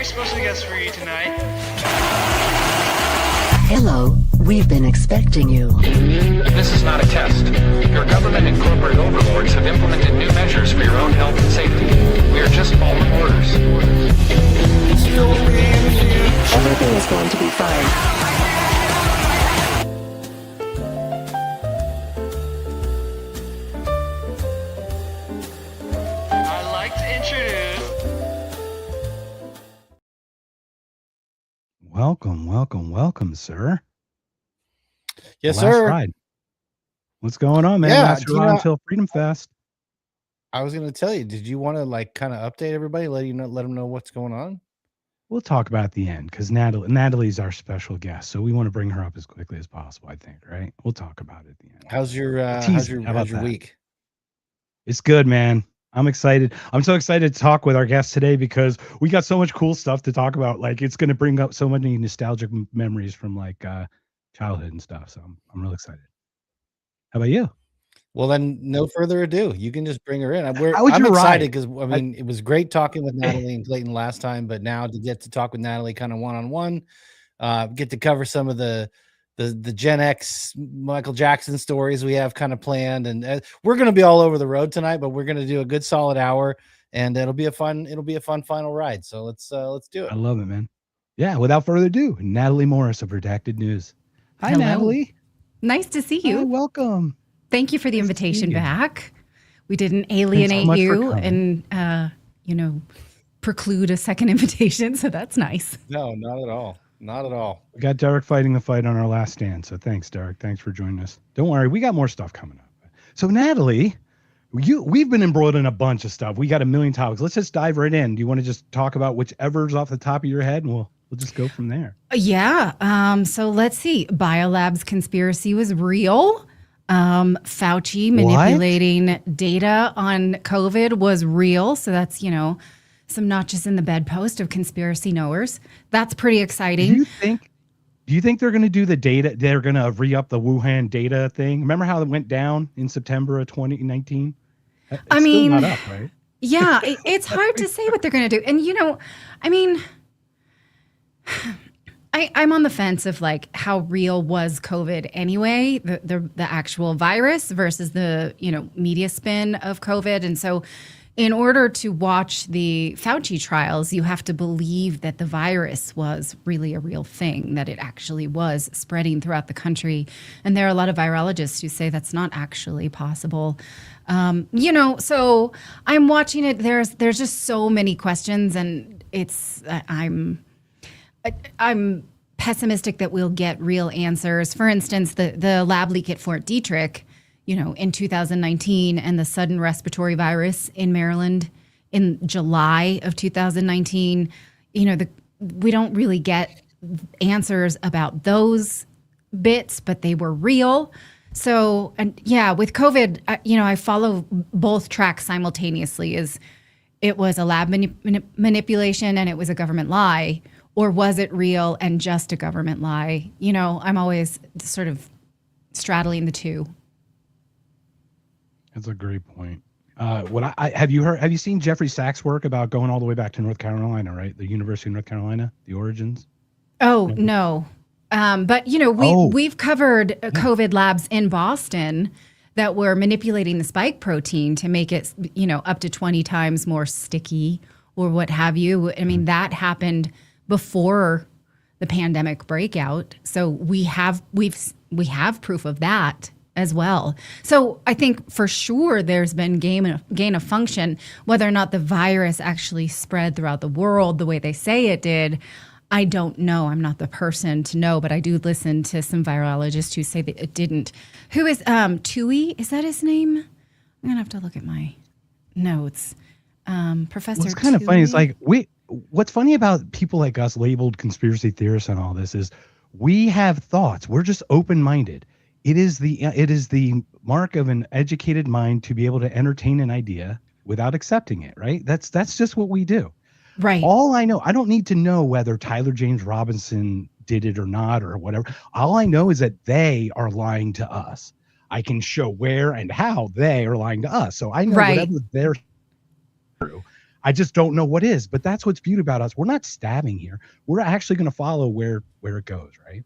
special guest for you tonight. Hello, we've been expecting you. This is not a test. Your government and corporate overlords have implemented new measures for your own health and safety. We are just following orders. Everything is going to be fine. I'd like to introduce... Welcome, sir. Yes, Last sir. ride. What's going on, man? Yeah, Last do you ride know- until Freedom Fest. I was going to tell you, did you want to like kind of update everybody, let them know what's going on? We'll talk about it at the end because Natalie's our special guest, so we want to bring her up as quickly as possible. I think, right? We'll talk about it at the end. How's your How about week? It's good, man. I'm excited. I'm so excited to talk with our guest today because we got so much cool stuff to talk about. Like, it's going to bring up so many nostalgic memories from like childhood and stuff. So I'm really excited. How about you? Well, then, no further ado. You can just bring her in. I'm How was excited your ride? because I mean, it was great talking with Natalie and Clayton last time, but now to get to talk with Natalie kind of one-on-one, get to cover some of the Gen X Michael Jackson stories we have kind of planned, and we're going to be all over the road tonight, but we're going to do a good solid hour, and it'll be a fun final ride. So let's do it. I love it, man. Yeah. Without further ado, Natali Morris of Redacted News. Hi, Hello. Natalie. Nice to see you. Hi, welcome. Thank you for the Nice to invitation see you. back. We didn't alienate much for you coming. and, preclude a second invitation. So that's nice. No, not at all. Not at all. We got Derek fighting the fight on our last stand. So thanks, Derek. Thanks for joining us. Don't worry, we got more stuff coming up. So Natalie, we've been embroiled in a bunch of stuff. We got a million topics. Let's just dive right in. Do you want to just talk about whichever's off the top of your head, and we'll just go from there? Yeah. So let's see. Biolab's conspiracy was real. Fauci manipulating data on COVID was real. So that's, some notches in the bedpost of conspiracy knowers. That's pretty exciting. Do you think they're going to do the data? They're going to re-up the Wuhan data thing. Remember how it went down in September of 2019? It's still not up, right? Yeah, it's hard to say what they're going to do. And, I'm on the fence of like how real was COVID anyway, the actual virus versus the, media spin of COVID. And so in order to watch the Fauci trials, you have to believe that the virus was really a real thing, that it actually was spreading throughout the country. And there are a lot of virologists who say that's not actually possible. So I'm watching it. There's just so many questions, and I'm pessimistic that we'll get real answers. For instance, the lab leak at Fort Detrick, in 2019, and the sudden respiratory virus in Maryland in July of 2019, we don't really get answers about those bits, but they were real. So, and yeah, with COVID, I follow both tracks simultaneously. Is it was a lab manipulation and it was a government lie, or was it real and just a government lie? I'm always sort of straddling the two. That's a great point. Have you seen Jeffrey Sachs' work about going all the way back to North Carolina, right? The University of North Carolina, the origins? Oh, no. But we've covered COVID labs in Boston that were manipulating the spike protein to make it, up to 20 times more sticky or what have you. I mean, that happened before the pandemic breakout. So we have proof of that as well. So I think for sure there's been gain of function. Whether or not the virus actually spread throughout the world the way they say it did, I don't know. I'm not the person to know, but I do listen to some virologists who say that it didn't. Who is Tui? Is that his name? I'm gonna have to look at my notes. Professor. What's kind of Tui? funny is like what's funny about people like us labeled conspiracy theorists and all this is we have thoughts. We're just open-minded. It is the mark of an educated mind to be able to entertain an idea without accepting it, right? That's just what we do. Right. All I know, I don't need to know whether Tyler James Robinson did it or not or whatever. All I know is that they are lying to us. I can show where and how they are lying to us. So I know whatever they're true. I just don't know what is. But that's what's beautiful about us. We're not stabbing here. We're actually going to follow where it goes, right?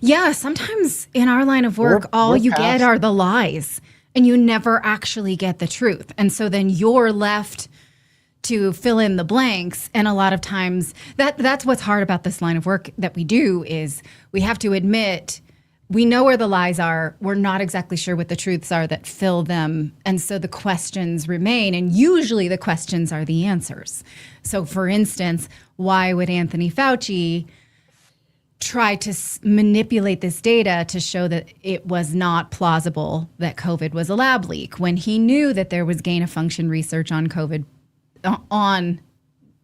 Yeah, sometimes in our line of work, all you get are the lies, and you never actually get the truth. And so then you're left to fill in the blanks. And a lot of times that's what's hard about this line of work that we do is we have to admit we know where the lies are. We're not exactly sure what the truths are that fill them. And so the questions remain. And usually the questions are the answers. So for instance, why would Anthony Fauci try to manipulate this data to show that it was not plausible that COVID was a lab leak when he knew that there was gain of function research on COVID, on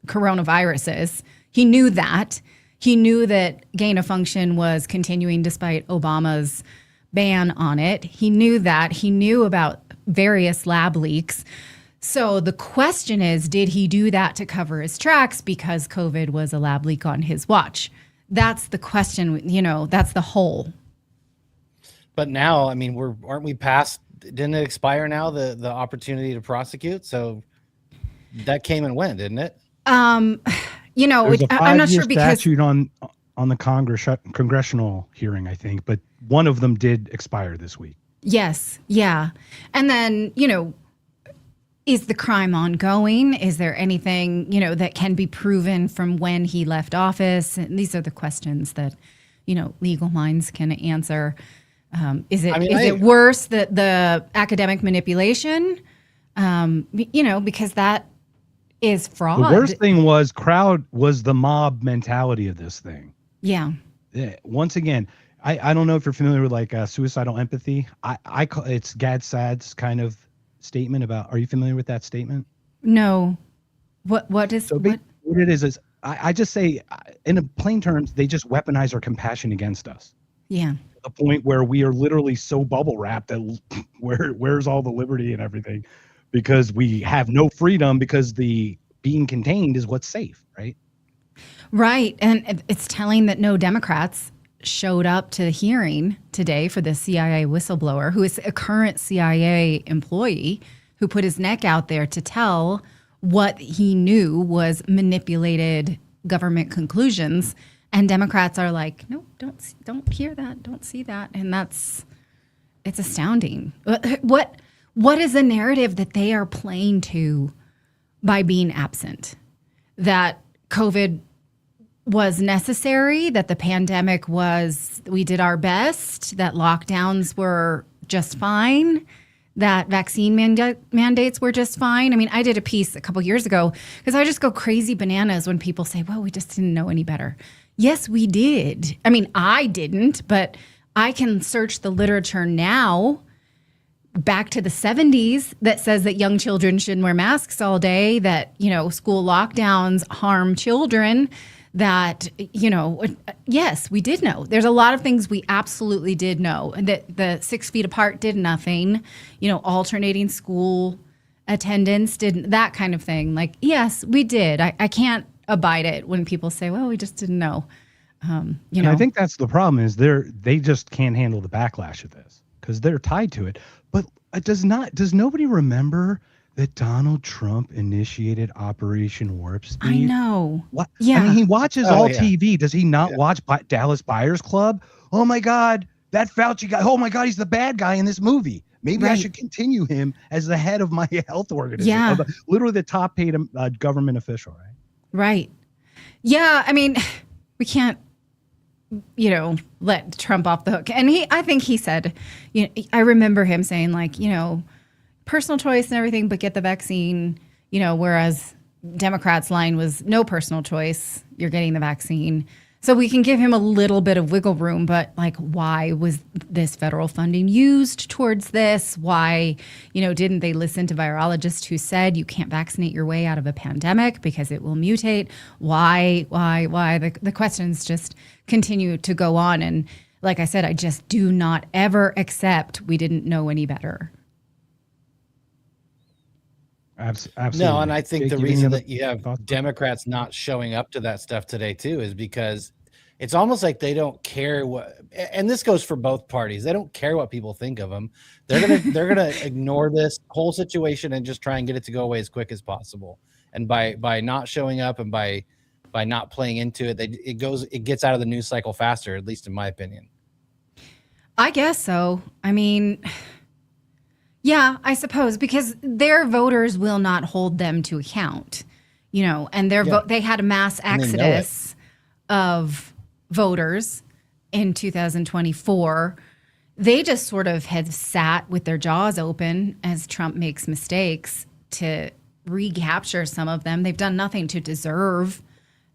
coronaviruses? He knew that. He knew that gain of function was continuing despite Obama's ban on it. He knew that. He knew about various lab leaks. So the question is, did he do that to cover his tracks because COVID was a lab leak on his watch? That's the question, that's the whole. But now, I mean, aren't we past, didn't it expire now, the opportunity to prosecute? So that came and went, didn't it? I'm not sure because statute on the congressional hearing, I think, but one of them did expire this week. Yes. Yeah. And then, is the crime ongoing? Is there anything, that can be proven from when he left office? And these are the questions that, legal minds can answer. Is it worse that the academic manipulation? Because that is fraud. The worst thing was the mob mentality of this thing. Yeah. Once again, I don't know if you're familiar with like suicidal empathy. I call it's Gad Saad's kind of statement about. Are you familiar with that statement? No. What is what it is I just say in plain terms, they just weaponize our compassion against us. Yeah. To the point where we are literally so bubble wrapped that where's all the liberty and everything, because we have no freedom because the being contained is what's safe, right? Right. And it's telling that no Democrats showed up to the hearing today for the CIA whistleblower, who is a current CIA employee who put his neck out there to tell what he knew was manipulated government conclusions. And Democrats are like, no, don't hear that, don't see that. And it's astounding. What is the narrative that they are playing to by being absent? That COVID was necessary, that the pandemic we did our best, that lockdowns were just fine, that vaccine mandates were just fine. I mean, I did a piece a couple years ago because I just go crazy bananas when people say, well, we just didn't know any better. Yes, we did. I mean, I didn't, but I can search the literature now back to the 70s that says that young children shouldn't wear masks all day, that, school lockdowns harm children, that, yes, we did know. There's a lot of things we absolutely did know. That the 6 feet apart did nothing, alternating school attendance didn't, that kind of thing. Like, yes, we did. I can't abide it when people say, well, we just didn't know. And I think that's the problem is they just can't handle the backlash of this because they're tied to it. But does nobody remember that Donald Trump initiated Operation Warp Speed? I know. What? Yeah. I mean, he watches TV. Does he not watch Dallas Buyers Club? Oh my God, that Fauci guy. Oh my God, he's the bad guy in this movie. Maybe I should continue him as the head of my health organization. Yeah. Literally the top paid government official, right? Right. Yeah. I mean, we can't, let Trump off the hook. And I think he said, I remember him saying like, personal choice and everything, but get the vaccine, whereas Democrats' line was no personal choice. You're getting the vaccine. So we can give him a little bit of wiggle room, but like, why was this federal funding used towards this? Why, didn't they listen to virologists who said you can't vaccinate your way out of a pandemic because it will mutate? Why? The questions just continue to go on. And like I said, I just do not ever accept we didn't know any better. Absolutely. No, and I think the reason that you have Democrats not showing up to that stuff today too is because it's almost like they don't care what, and this goes for both parties. They don't care what people think of them. They're gonna ignore this whole situation and just try and get it to go away as quick as possible. and by not showing up and by not playing into it, it gets out of the news cycle faster, at least in my opinion. I guess so. I mean, yeah, I suppose, because their voters will not hold them to account, and they had a mass exodus of voters in 2024. They just sort of have sat with their jaws open as Trump makes mistakes to recapture some of them. They've done nothing to deserve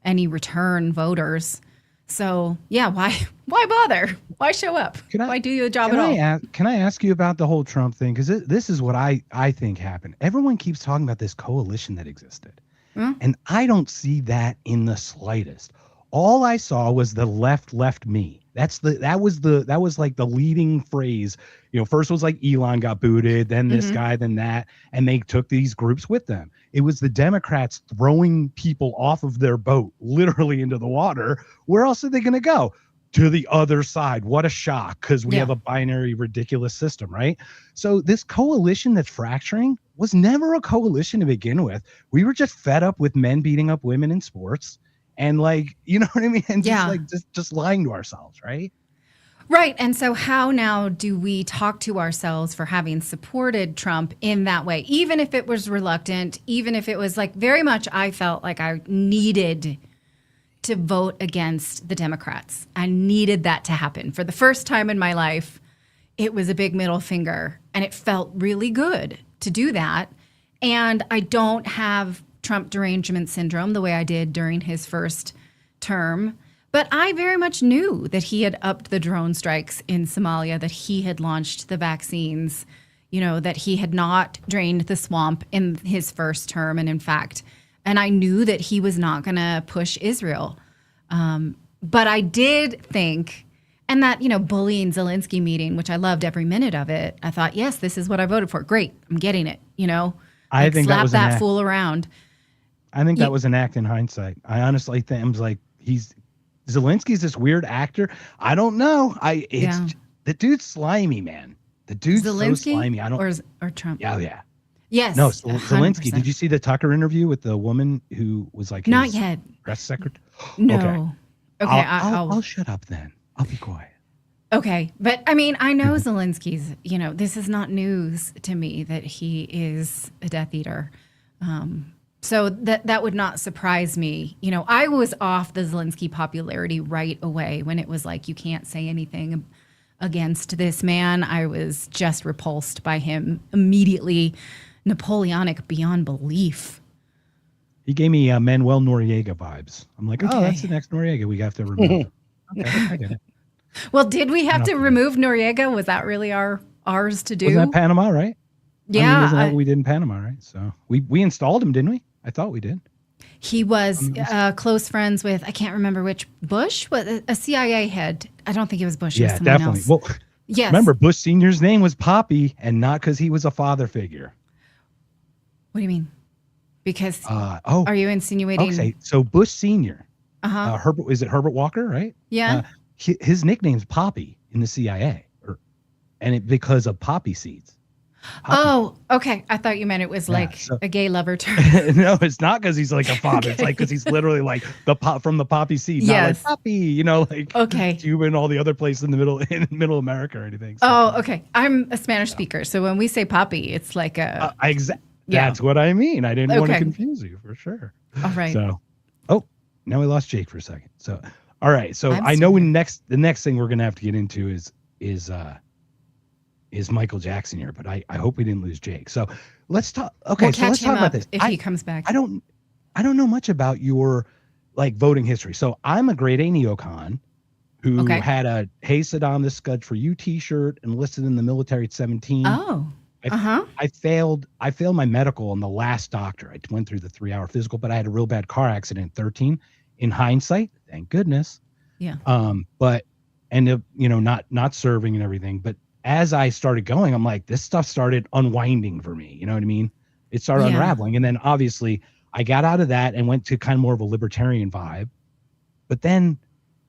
any return voters. So yeah, why bother? Why show up? Why do your job at all? Can I ask you about the whole Trump thing? Because this is what I think happened. Everyone keeps talking about this coalition that existed, and I don't see that in the slightest. All I saw was the left me. That was like the leading phrase. First was like Elon got booted, then this guy, then that, and they took these groups with them. It was the Democrats throwing people off of their boat, literally into the water. Where else are they going to go? To the other side. What a shock, because we have a binary, ridiculous system, right? So this coalition that's fracturing was never a coalition to begin with. We were just fed up with men beating up women in sports. And you know what I mean? And just lying to ourselves, right? Right. And so how now do we talk to ourselves for having supported Trump in that way? Even if it was reluctant, even if it was very much, I felt like I needed to vote against the Democrats. I needed that to happen. For the first time in my life, it was a big middle finger, and it felt really good to do that. And I don't have Trump derangement syndrome the way I did during his first term. But I very much knew that he had upped the drone strikes in Somalia, that he had launched the vaccines, that he had not drained the swamp in his first term. And in fact, I knew that he was not going to push Israel. But I did think, and that, bullying Zelensky meeting, which I loved every minute of it. I thought, yes, this is what I voted for. Great. I'm getting it. I think slap that fool around. I think that was an act in hindsight. I honestly think I was like, Zelensky's this weird actor. I don't know. The dude's slimy, man. The dude's Zelensky, so slimy. I don't or Trump. Yeah. Yes. No, Zelensky. 100%. Did you see the Tucker interview with the woman who was like not his yet press secretary? No. Okay. I'll shut up then. I'll be quiet. Okay. But I mean, I know Zelensky's, this is not news to me that he is a Death Eater. So that would not surprise me. I was off the Zelensky popularity right away when it was like, you can't say anything against this man. I was just repulsed by him immediately. Napoleonic beyond belief. He gave me Manuel Noriega vibes. I'm like, oh, that's the next Noriega we have to remove. Okay, I get it. Well, did we have to remove Noriega? Was that really ours to do? Wasn't that Panama, right? Yeah. Isn't that what we did in Panama, right? So we installed him, didn't we? I thought we did. He was close friends with, I can't remember which, Bush? A CIA head. I don't think it was Bush. Yeah, definitely. Else. Well, yes. Remember, Bush Sr.'s name was Poppy, and not because he was a father figure. What do you mean? Because, are you insinuating? Okay, so Bush Sr., Uh-huh. Is it Herbert Walker, right? Yeah. His nickname's Poppy in the CIA, because of poppy seeds. Poppy. Oh, okay. I thought you meant it was a gay lover term. No, it's not because he's like a father. It's like because he's literally like from the poppy seed. Yes. Not like Poppy, okay. Cuba and all the other places in middle America or anything. So. Oh, okay. I'm a Spanish speaker, so when we say Poppy, it's like a. That's what I mean. I didn't want to confuse you for sure. All right. So, now we lost Jake for a second. So, all right. So I know the next thing we're gonna have to get into is Michael Jackson here, but I hope we didn't lose Jake. So let's talk. Okay, so let's talk about this. If he comes back. I don't know much about your voting history. So I'm a grade A neocon who had a "Hey Saddam, this Scud for You" T-shirt, enlisted in the military at 17. Oh. I failed my medical on the last doctor. I went through the 3-hour physical, but I had a real bad car accident at 13. In hindsight, thank goodness. Yeah. But ended up, not serving and everything. But as I started going, I'm like, this stuff started unwinding for me. You know what I mean? It started unraveling. And then obviously I got out of that and went to kind of more of a libertarian vibe. But then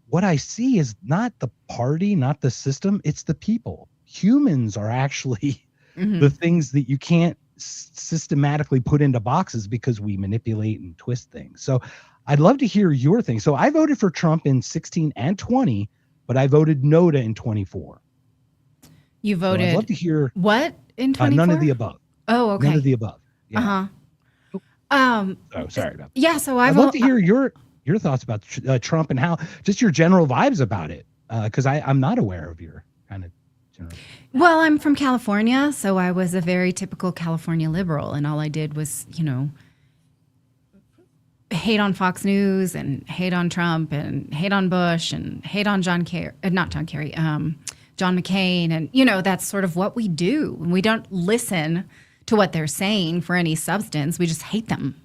what I see is not the party, not the system, it's the people. Humans are actually the things that you can't systematically put into boxes because we manipulate and twist things. So I'd love to hear your thing. So I voted for Trump in 16 and 20, but I voted no to in 24. You voted. So I'd love to hear what in 24? None of the above. Oh, okay. None of the above. Yeah. Uh-huh. Oh, sorry about that. Yeah. So I'd love to hear your thoughts about Trump and how just your general vibes about it. Because I'm not aware of your kind of general. Well, I'm from California, so I was a very typical California liberal, and all I did was, hate on Fox News and hate on Trump and hate on Bush and hate on John McCain, and that's sort of what we do. And we don't listen to what they're saying for any substance. We just hate them,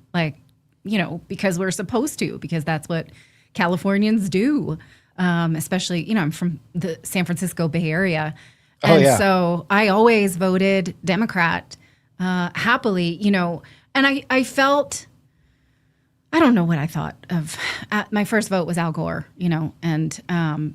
because we're supposed to, because that's what Californians do. Especially, I'm from the San Francisco Bay Area. And so I always voted Democrat happily, and I felt, I don't know what I thought of. My first vote was Al Gore, and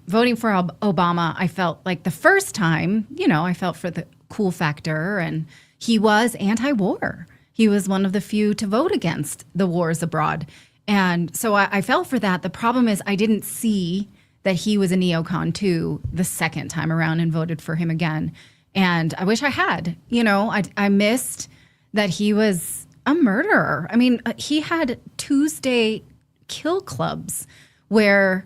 voting for Obama, I felt like the first time, I felt for the cool factor, and he was anti-war. He was one of the few to vote against the wars abroad. And so I fell for that. The problem is I didn't see that he was a neocon too the second time around and voted for him again. And I wish I had, I missed that he was a murderer. I mean, he had Tuesday kill clubs where,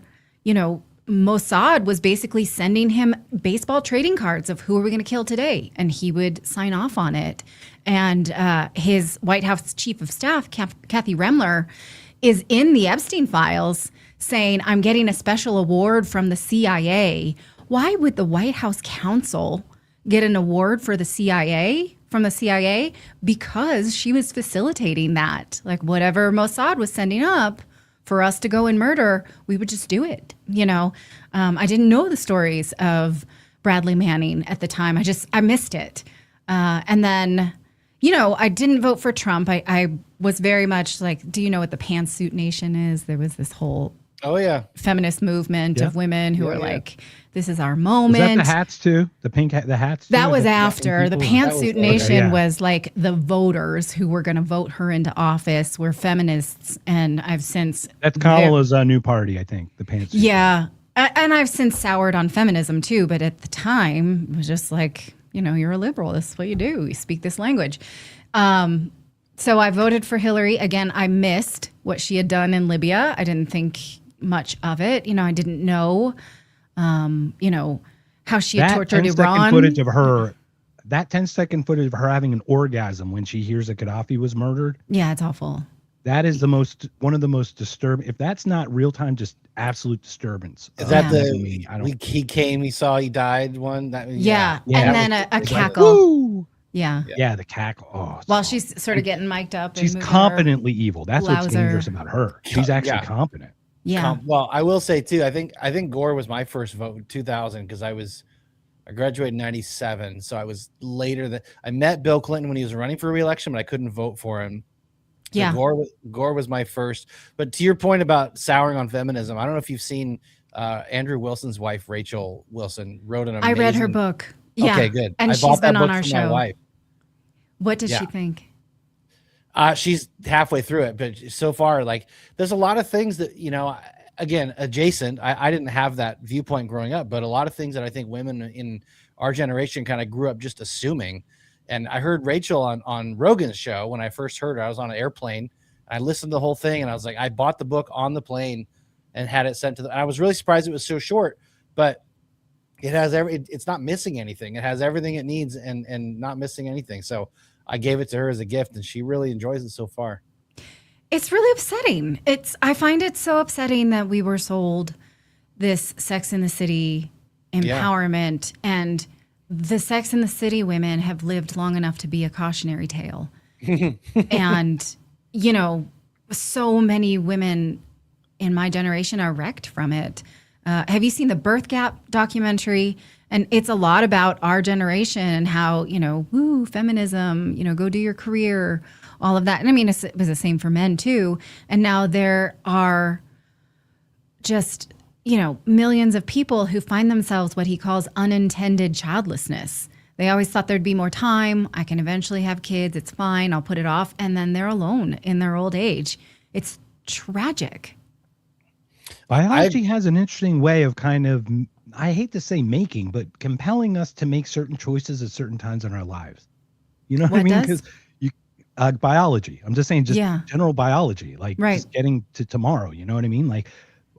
Mossad was basically sending him baseball trading cards of who are we going to kill today. And he would sign off on it. And his White House chief of staff, Kathy Remler, is in the Epstein files saying, I'm getting a special award from the CIA. Why would the White House counsel get an award for the CIA, from the CIA? Because she was facilitating that. Like whatever Mossad was sending up for us to go and murder, we would just do it. I didn't know the stories of Bradley Manning at the time. I missed it. And then, I didn't vote for Trump. I was very much like, do you know what the Pantsuit Nation is? There was this whole feminist movement of women who were like, this is our moment. Was that the hats too? The hats too? That was after. The Pantsuit Nation was like the voters who were going to vote her into office were feminists. And I've since... That's Kamala's new party, I think, the Pantsuit. Yeah. And I've since soured on feminism too. But at the time, it was just like, you're a liberal. This is what you do. You speak this language. So I voted for Hillary. Again, I missed what she had done in Libya. I didn't think much of it. I didn't know, how she had tortured Iran. That 10-second footage of her having an orgasm when she hears that Gaddafi was murdered. Yeah, it's awful. That is one of the most disturbing. If that's not real time, just absolute disturbance. Is that he came, he saw, he died one? And then a cackle. Woo! Yeah. The cackle. Oh, while she's sort of getting mic'd up. She's competently evil. That's what's dangerous about her. She's actually competent. Yeah. Well, I will say too, I think Gore was my first vote in 2000 because I graduated in 97. So I was later I met Bill Clinton when he was running for re-election, but I couldn't vote for him. So yeah. Gore was my first. But to your point about souring on feminism, I don't know if you've seen Andrew Wilson's wife, Rachel Wilson, wrote an amazing... I read her book. Yeah. Okay, good. And she's been on our show. My wife. What does she think? She's halfway through it, but so far, there's a lot of things that, again, adjacent. I didn't have that viewpoint growing up, but a lot of things that I think women in our generation kind of grew up just assuming. And I heard Rachel on Rogan's show when I first heard her. I was on an airplane. I listened to the whole thing, and I was like, I bought the book on the plane and had it sent to I was really surprised it was so short, but it has it's not missing anything. It has everything it needs and not missing anything. So I gave it to her as a gift, and she really enjoys it so far. It's really upsetting. I find it so upsetting that we were sold this Sex in the City empowerment, and the Sex in the City women have lived long enough to be a cautionary tale. And, so many women in my generation are wrecked from it. Have you seen the Birth Gap documentary? And it's a lot about our generation and how, woo, feminism, go do your career, all of that. And I mean, it was the same for men too. And now there are just, millions of people who find themselves what he calls unintended childlessness. They always thought there'd be more time. I can eventually have kids. It's fine. I'll put it off. And then they're alone in their old age. It's tragic. Biology has an interesting way of kind of, I hate to say making, but compelling us to make certain choices at certain times in our lives. You know what I mean? Because biology, I'm just saying, just general biology, like just getting to tomorrow. You know what I mean? Like,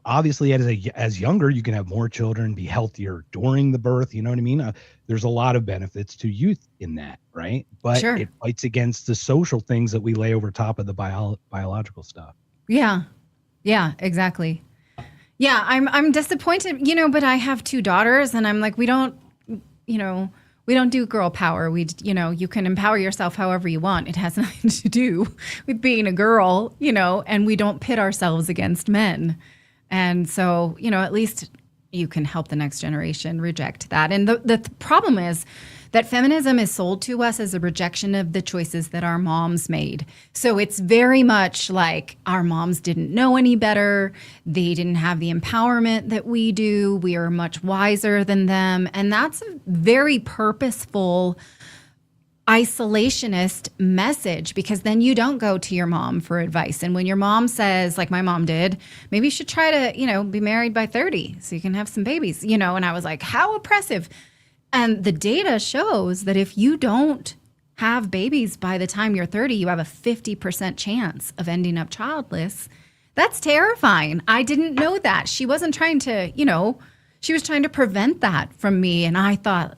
obviously, as younger, you can have more children, be healthier during the birth. You know what I mean? There's a lot of benefits to youth in that, right? But it fights against the social things that we lay over top of the biological stuff. Yeah, exactly. Yeah, I'm disappointed, but I have 2 daughters, and I'm like, we don't do girl power. You can empower yourself however you want. It has nothing to do with being a girl, and we don't pit ourselves against men. And so, at least you can help the next generation reject that. And the problem is that feminism is sold to us as a rejection of the choices that our moms made. So it's very much like our moms didn't know any better. They didn't have the empowerment that we do. We are much wiser than them. And that's a very purposeful isolationist message, because then you don't go to your mom for advice. And when your mom says, like my mom did, maybe you should try to, be married by 30 so you can have some babies, and I was like, how oppressive. And the data shows that if you don't have babies by the time you're 30, you have a 50% chance of ending up childless. That's terrifying. I didn't know that. She wasn't trying to, she was trying to prevent that from me. And I thought,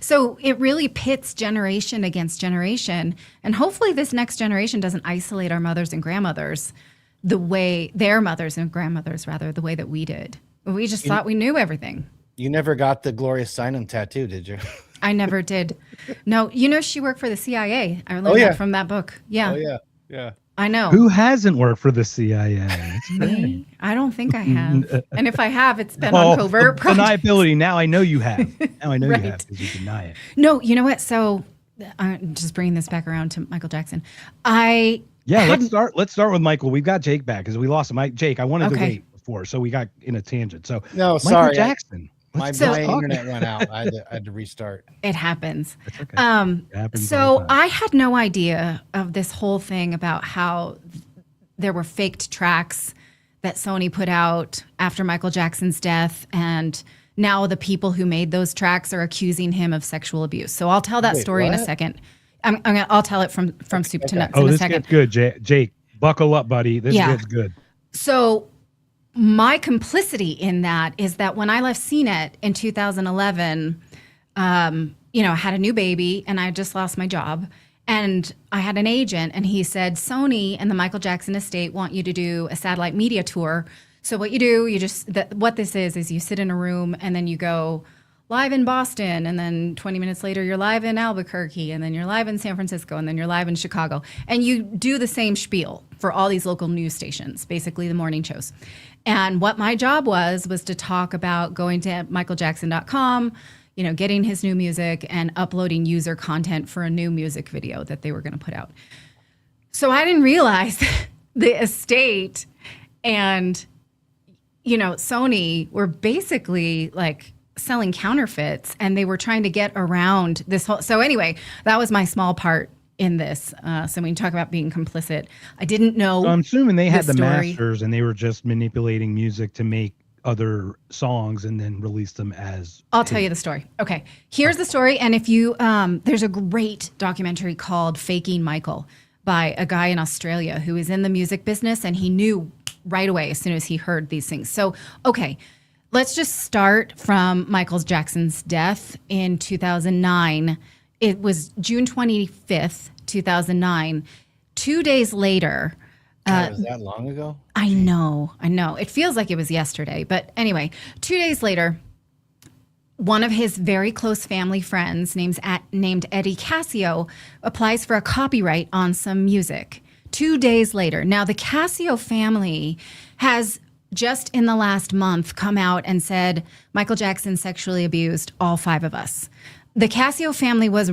so it really pits generation against generation. And hopefully this next generation doesn't isolate our mothers and grandmothers the way their mothers and grandmothers, rather, the way that we did. We just thought we knew everything. You never got the Gloria Steinem tattoo, did you? I never did. No, she worked for the CIA. I learned that from that book. Yeah. Oh, yeah. I know. Who hasn't worked for the CIA? Me? I don't think I have. And if I have, it's been on covert projects. Deniability. Now I know you have. Now I know you have, because you deny it. No, you know what? So I'm just bringing this back around to Michael Jackson. Let's start with Michael. We've got Jake back because we lost him. Jake, I wanted to wait before, so we got in a tangent. So Michael Jackson. My internet went out. I had to restart. It happens. That's okay. It happens so I had no idea of this whole thing about how there were faked tracks that Sony put out after Michael Jackson's death, and now the people who made those tracks are accusing him of sexual abuse. So I'll tell that story in a second. I'll tell it from soup to nuts in a second. This gets good, Jake. Buckle up, buddy. This gets good. So my complicity in that is that when I left CNET in 2011, I had a new baby and I just lost my job. And I had an agent, and he said, Sony and the Michael Jackson estate want you to do a satellite media tour. So what you do, what this is you sit in a room and then you go live in Boston, and then 20 minutes later you're live in Albuquerque, and then you're live in San Francisco, and then you're live in Chicago. And you do the same spiel for all these local news stations, basically the morning shows. And what my job was to talk about going to michaeljackson.com, getting his new music and uploading user content for a new music video that they were going to put out. So I didn't realize the estate and, Sony were basically like selling counterfeits, and they were trying to get around this whole. So anyway, that was my small part in this. So when you talk about being complicit, I didn't know. So I'm assuming they had the masters, and they were just manipulating music to make other songs and then release them as. I'll tell you the story. Okay, here's the story. And if you, there's a great documentary called Faking Michael by a guy in Australia who is in the music business, and he knew right away as soon as he heard these things. So, okay. Let's just start from Michael Jackson's death in 2009. It was June 25th, 2009. 2 days later. Was that long ago? I know. It feels like it was yesterday. But anyway, 2 days later, one of his very close family friends named Eddie Cascio applies for a copyright on some music. 2 days later. Now, the Cascio family has just in the last month come out and said Michael Jackson sexually abused all 5 of us. the Casio family was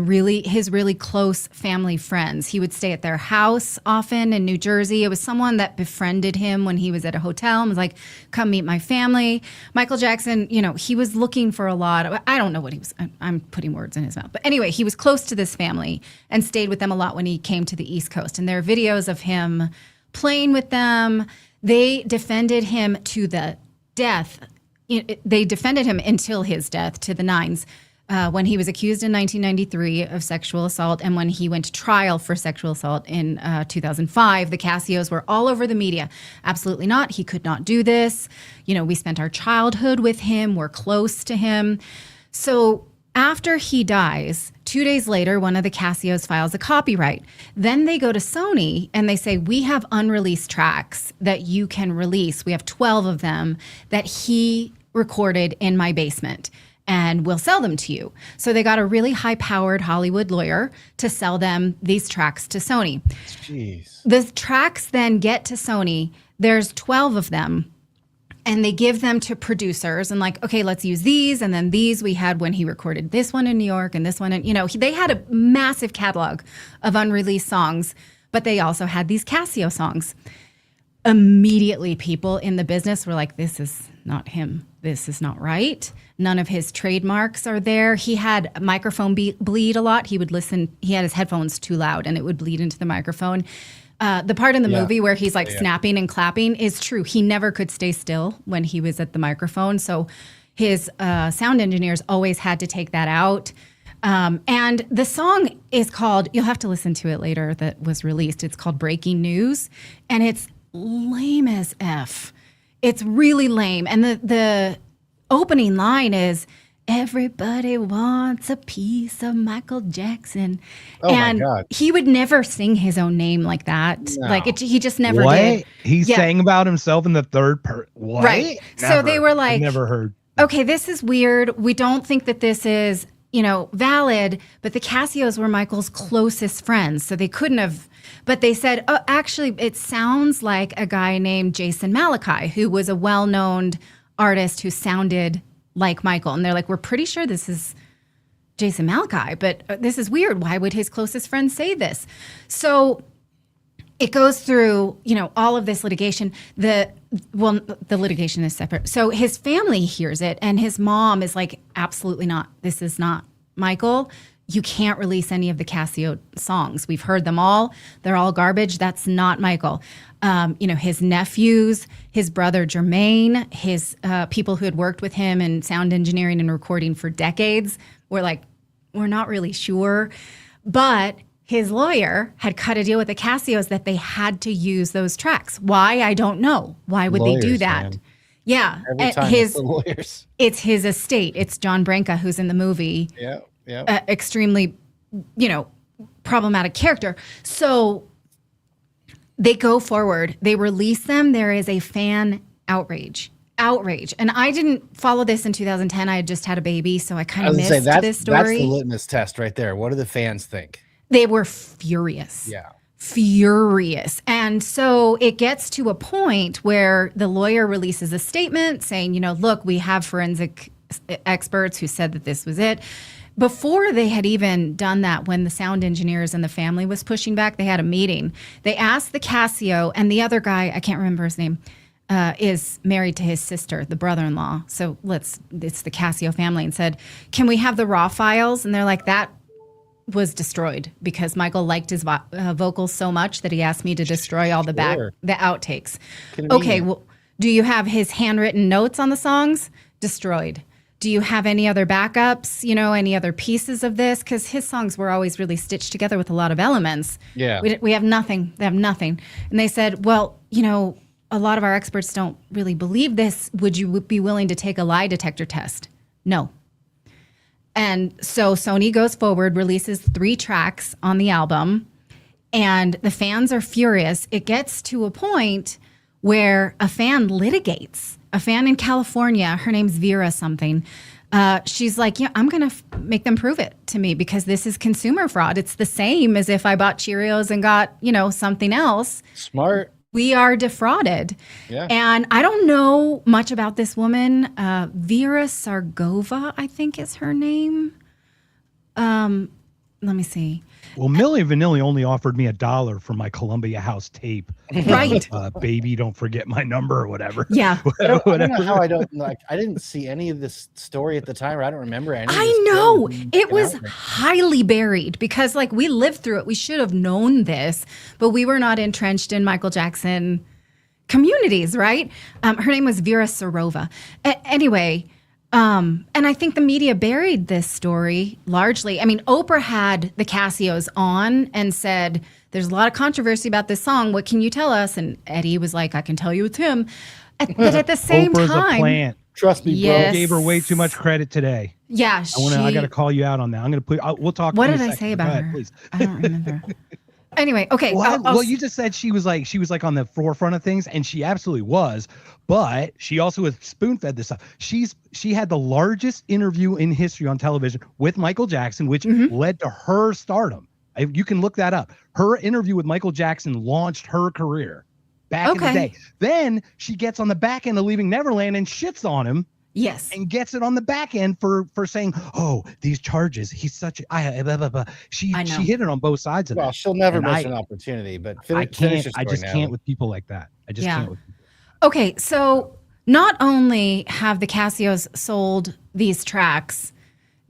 his really close family friends. He would stay at their house often in New Jersey. It was someone that befriended him when he was at a hotel and was like, come meet my family. Michael Jackson, he was looking for a lot. I don't know what he was. I'm putting words in his mouth. But anyway, he was close to this family and stayed with them a lot when he came to the East Coast. And there are videos of him playing with them. They defended him to the death. They defended him until his death to the nines. When he was accused in 1993 of sexual assault and when he went to trial for sexual assault in 2005, the Casios were all over the media. Absolutely not. He could not do this. We spent our childhood with him. We're close to him. So after he dies, 2 days later, one of the Casios files a copyright. Then they go to Sony and they say, we have unreleased tracks that you can release. We have 12 of them that he recorded in my basement. And we'll sell them to you. So they got a really high-powered Hollywood lawyer to sell them these tracks to Sony. Jeez. The tracks then get to Sony. There's 12 of them. And they give them to producers and like, okay, let's use these. And then these we had when he recorded this one in New York and this one. And, they had a massive catalog of unreleased songs, but they also had these Casio songs. Immediately, people in the business were like, this is not him. This is not right. None of his trademarks are there. He had microphone bleed a lot. He would listen. He had his headphones too loud and it would bleed into the microphone. The part in the movie where he's like snapping and clapping is true. He never could stay still when he was at the microphone. So his sound engineers always had to take that out. And the song is called, you'll have to listen to it later, that was released. It's called Breaking News. And it's lame as F. It's really lame. And the opening line is, everybody wants a piece of Michael Jackson. Oh, and my God. He would never sing his own name like that. No. He just never what? did. He sang about himself in the third person. What? Right. Never. So they were like, I've never heard. Okay, this is weird. We don't think that this is, valid, but the Casios were Michael's closest friends, so they couldn't have. But they said, oh, actually, it sounds like a guy named Jason Malachi, who was a well-known artist who sounded like Michael. And they're like, we're pretty sure this is Jason Malachi, but this is weird. Why would his closest friend say this? So it goes through, all of this litigation. The litigation is separate. So his family hears it, and his mom is like, absolutely not. This is not Michael. You can't release any of the Casio songs. We've heard them all. They're all garbage. That's not Michael. His nephews, his brother Jermaine, his people who had worked with him in sound engineering and recording for decades were like, we're not really sure. But his lawyer had cut a deal with the Casios that they had to use those tracks. Why? I don't know. Why would they do that? Man. Yeah. Every time it's the lawyers. It's his estate. It's John Branca, who's in the movie. Yeah. Extremely, problematic character. So they go forward. They release them. There is a fan outrage. And I didn't follow this in 2010. I had just had a baby, so I kind of missed this story. That's the litmus test right there. What do the fans think? They were furious. Yeah. Furious. And so it gets to a point where the lawyer releases a statement saying, look, we have forensic experts who said that this was it. Before they had even done that, when the sound engineers and the family was pushing back, they had a meeting. They asked the Casio, and the other guy, I can't remember his name, is married to his sister, the brother-in-law. So it's the Casio family, and said, can we have the raw files? And they're like, that was destroyed because Michael liked his vocals so much that he asked me to destroy all the outtakes. Okay, well, do you have his handwritten notes on the songs? Destroyed. Do you have any other backups, any other pieces of this? Because his songs were always really stitched together with a lot of elements. Yeah. We have nothing. They have nothing. And they said, well, a lot of our experts don't really believe this. Would you be willing to take a lie detector test? No. And so Sony goes forward, releases 3 tracks on the album, and the fans are furious. It gets to a point where a fan litigates. A fan in California, her name's Vera something. She's like, I'm going to make them prove it to me because this is consumer fraud. It's the same as if I bought Cheerios and got, something else. Smart. We are defrauded. Yeah. And I don't know much about this woman. Vera Sargova, I think is her name. Let me see. Well, Milli Vanilli only offered me $1 for my Columbia House tape. Right. Baby, don't forget my number or whatever. Yeah. I don't know how I didn't see any of this story at the time, or I don't remember any. I know it was highly buried because like we lived through it. We should have known this, but we were not entrenched in Michael Jackson communities, right? Her name was Vera Serova. Anyway, and I think the media buried this story largely. I mean, Oprah had the Casios on and said, there's a lot of controversy about this song. What can you tell us? And Eddie was like, I can tell you it's him. But at the same Oprah's time, a plant. Trust me, yes. bro. Gave her way too much credit today. Yeah, I got to call you out on that. I'm going to we'll talk. What in a did I second. say Go about ahead, her? please. I don't remember. Anyway, okay. Well, you just said she was like on the forefront of things, and she absolutely was. But she also was spoon-fed this stuff. She had the largest interview in history on television with Michael Jackson, which led to her stardom. You can look that up. Her interview with Michael Jackson launched her career back in the day. Then she gets on the back end of Leaving Neverland and shits on him. Yes. And gets it on the back end for saying, oh, these charges, he's such a blah, blah, blah. She hit it on both sides of Well, that. she'll never miss an opportunity, but I just can't with people like that. I just can't with people. Okay, so not only have the Casios sold these tracks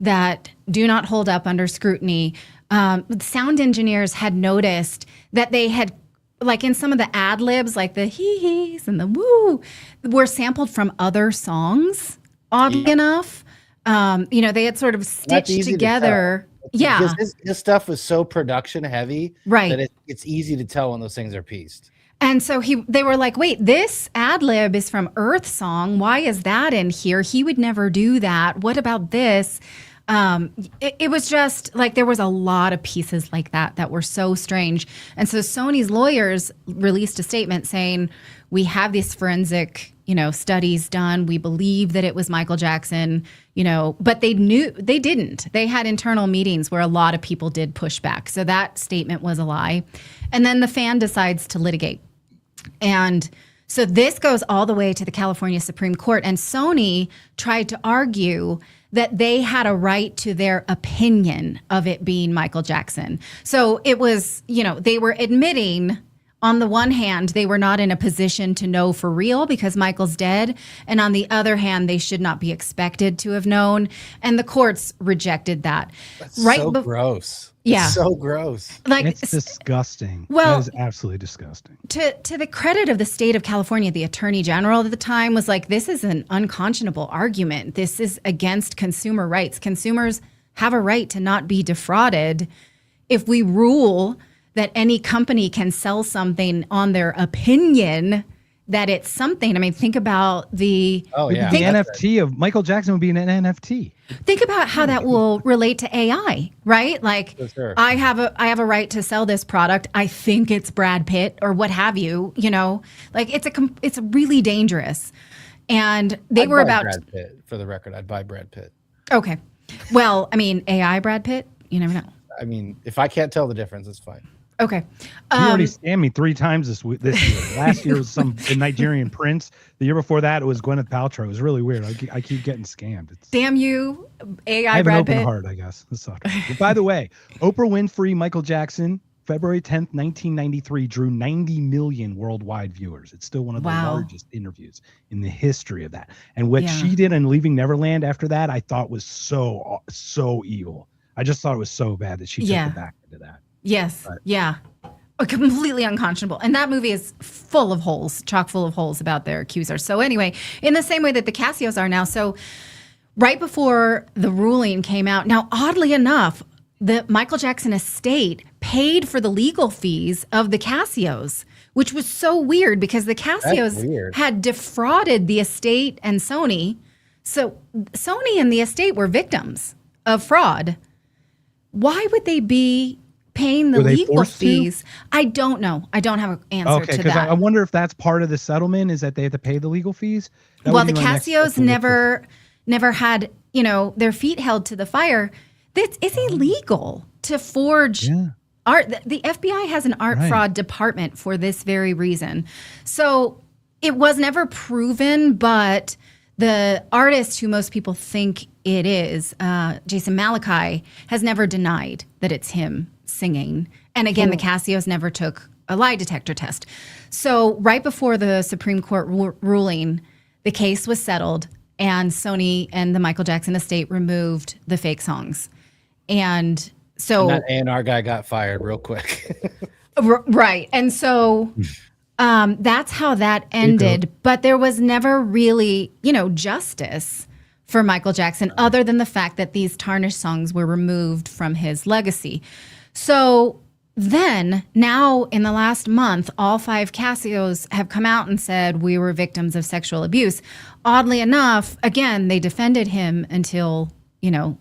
that do not hold up under scrutiny, sound engineers had noticed that they had, like in some of the ad libs, like the hee-hees and the woo, were sampled from other songs, oddly enough. They had sort of stitched together. Yeah. His stuff was so production heavy that it's easy to tell when those things are pieced. And so they were like, wait, this ad lib is from Earth Song. Why is that in here? He would never do that. What about this? It was just like there was a lot of pieces like that were so strange. And so Sony's lawyers released a statement saying, we have these forensic, studies done. We believe that it was Michael Jackson, but they didn't. They had internal meetings where a lot of people did push back. So that statement was a lie. And then the fan decides to litigate. And so this goes all the way to the California Supreme Court. And Sony tried to argue that they had a right to their opinion of it being Michael Jackson. So it was, they were admitting, on the one hand, they were not in a position to know for real because Michael's dead. And on the other hand, they should not be expected to have known. And the courts rejected that. That's so gross. Yeah. It's so gross. Like, it's disgusting. Well, that is absolutely disgusting. To the credit of the state of California, the attorney general at the time was like, this is an unconscionable argument. This is against consumer rights. Consumers have a right to not be defrauded. If we rule that any company can sell something on their opinion that it's something. I mean, think about the NFT of Michael Jackson would be an NFT. Think about how that will relate to AI, right? Like, sure. I have a right to sell this product. I think it's Brad Pitt or what have you. Like it's really dangerous. And I'd buy Brad Pitt. For the record, I'd buy Brad Pitt. Okay, well, I mean, AI Brad Pitt. You never know. I mean, if I can't tell the difference, it's fine. Okay. You already scammed me 3 times this year. Last year was some Nigerian prince. The year before that, it was Gwyneth Paltrow. It was really weird. I keep getting scammed. Damn you, AI I have Brad an open Pitt. heart, I guess. That's not right. But by the way, Oprah Winfrey, Michael Jackson, February 10th, 1993, drew 90 million worldwide viewers. It's still one of the largest interviews in the history of that. And what she did in Leaving Neverland after that, I thought was so evil. I just thought it was so bad that she took it back into that. Yes. But, Completely unconscionable. And that movie is full of holes, chock full of holes about their accuser. So anyway, in the same way that the Casios are now. So right before the ruling came out, now oddly enough, the Michael Jackson estate paid for the legal fees of the Casios, which was so weird because the Casios had defrauded the estate and Sony. So Sony and the estate were victims of fraud. Why would they be paying the legal fees? I don't know. I don't have an answer to that. I wonder if that's part of the settlement is that they have to pay the legal fees. Well, the Casios never had, their feet held to the fire. It's illegal to forge art. The FBI has an art fraud department for this very reason. So it was never proven, but The artist who most people think it is, Jason Malachi, has never denied that it's him singing. And again, the Casios never took a lie detector test. So right before the Supreme Court ruling, the case was settled, and Sony and the Michael Jackson estate removed the fake songs. And so that A&R guy got fired real quick. Right. And so that's how that ended. But there was never really, justice for Michael Jackson other than the fact that these tarnished songs were removed from his legacy. So then, now in the last month, all 5 Casios have come out and said we were victims of sexual abuse. Oddly enough, again, they defended him until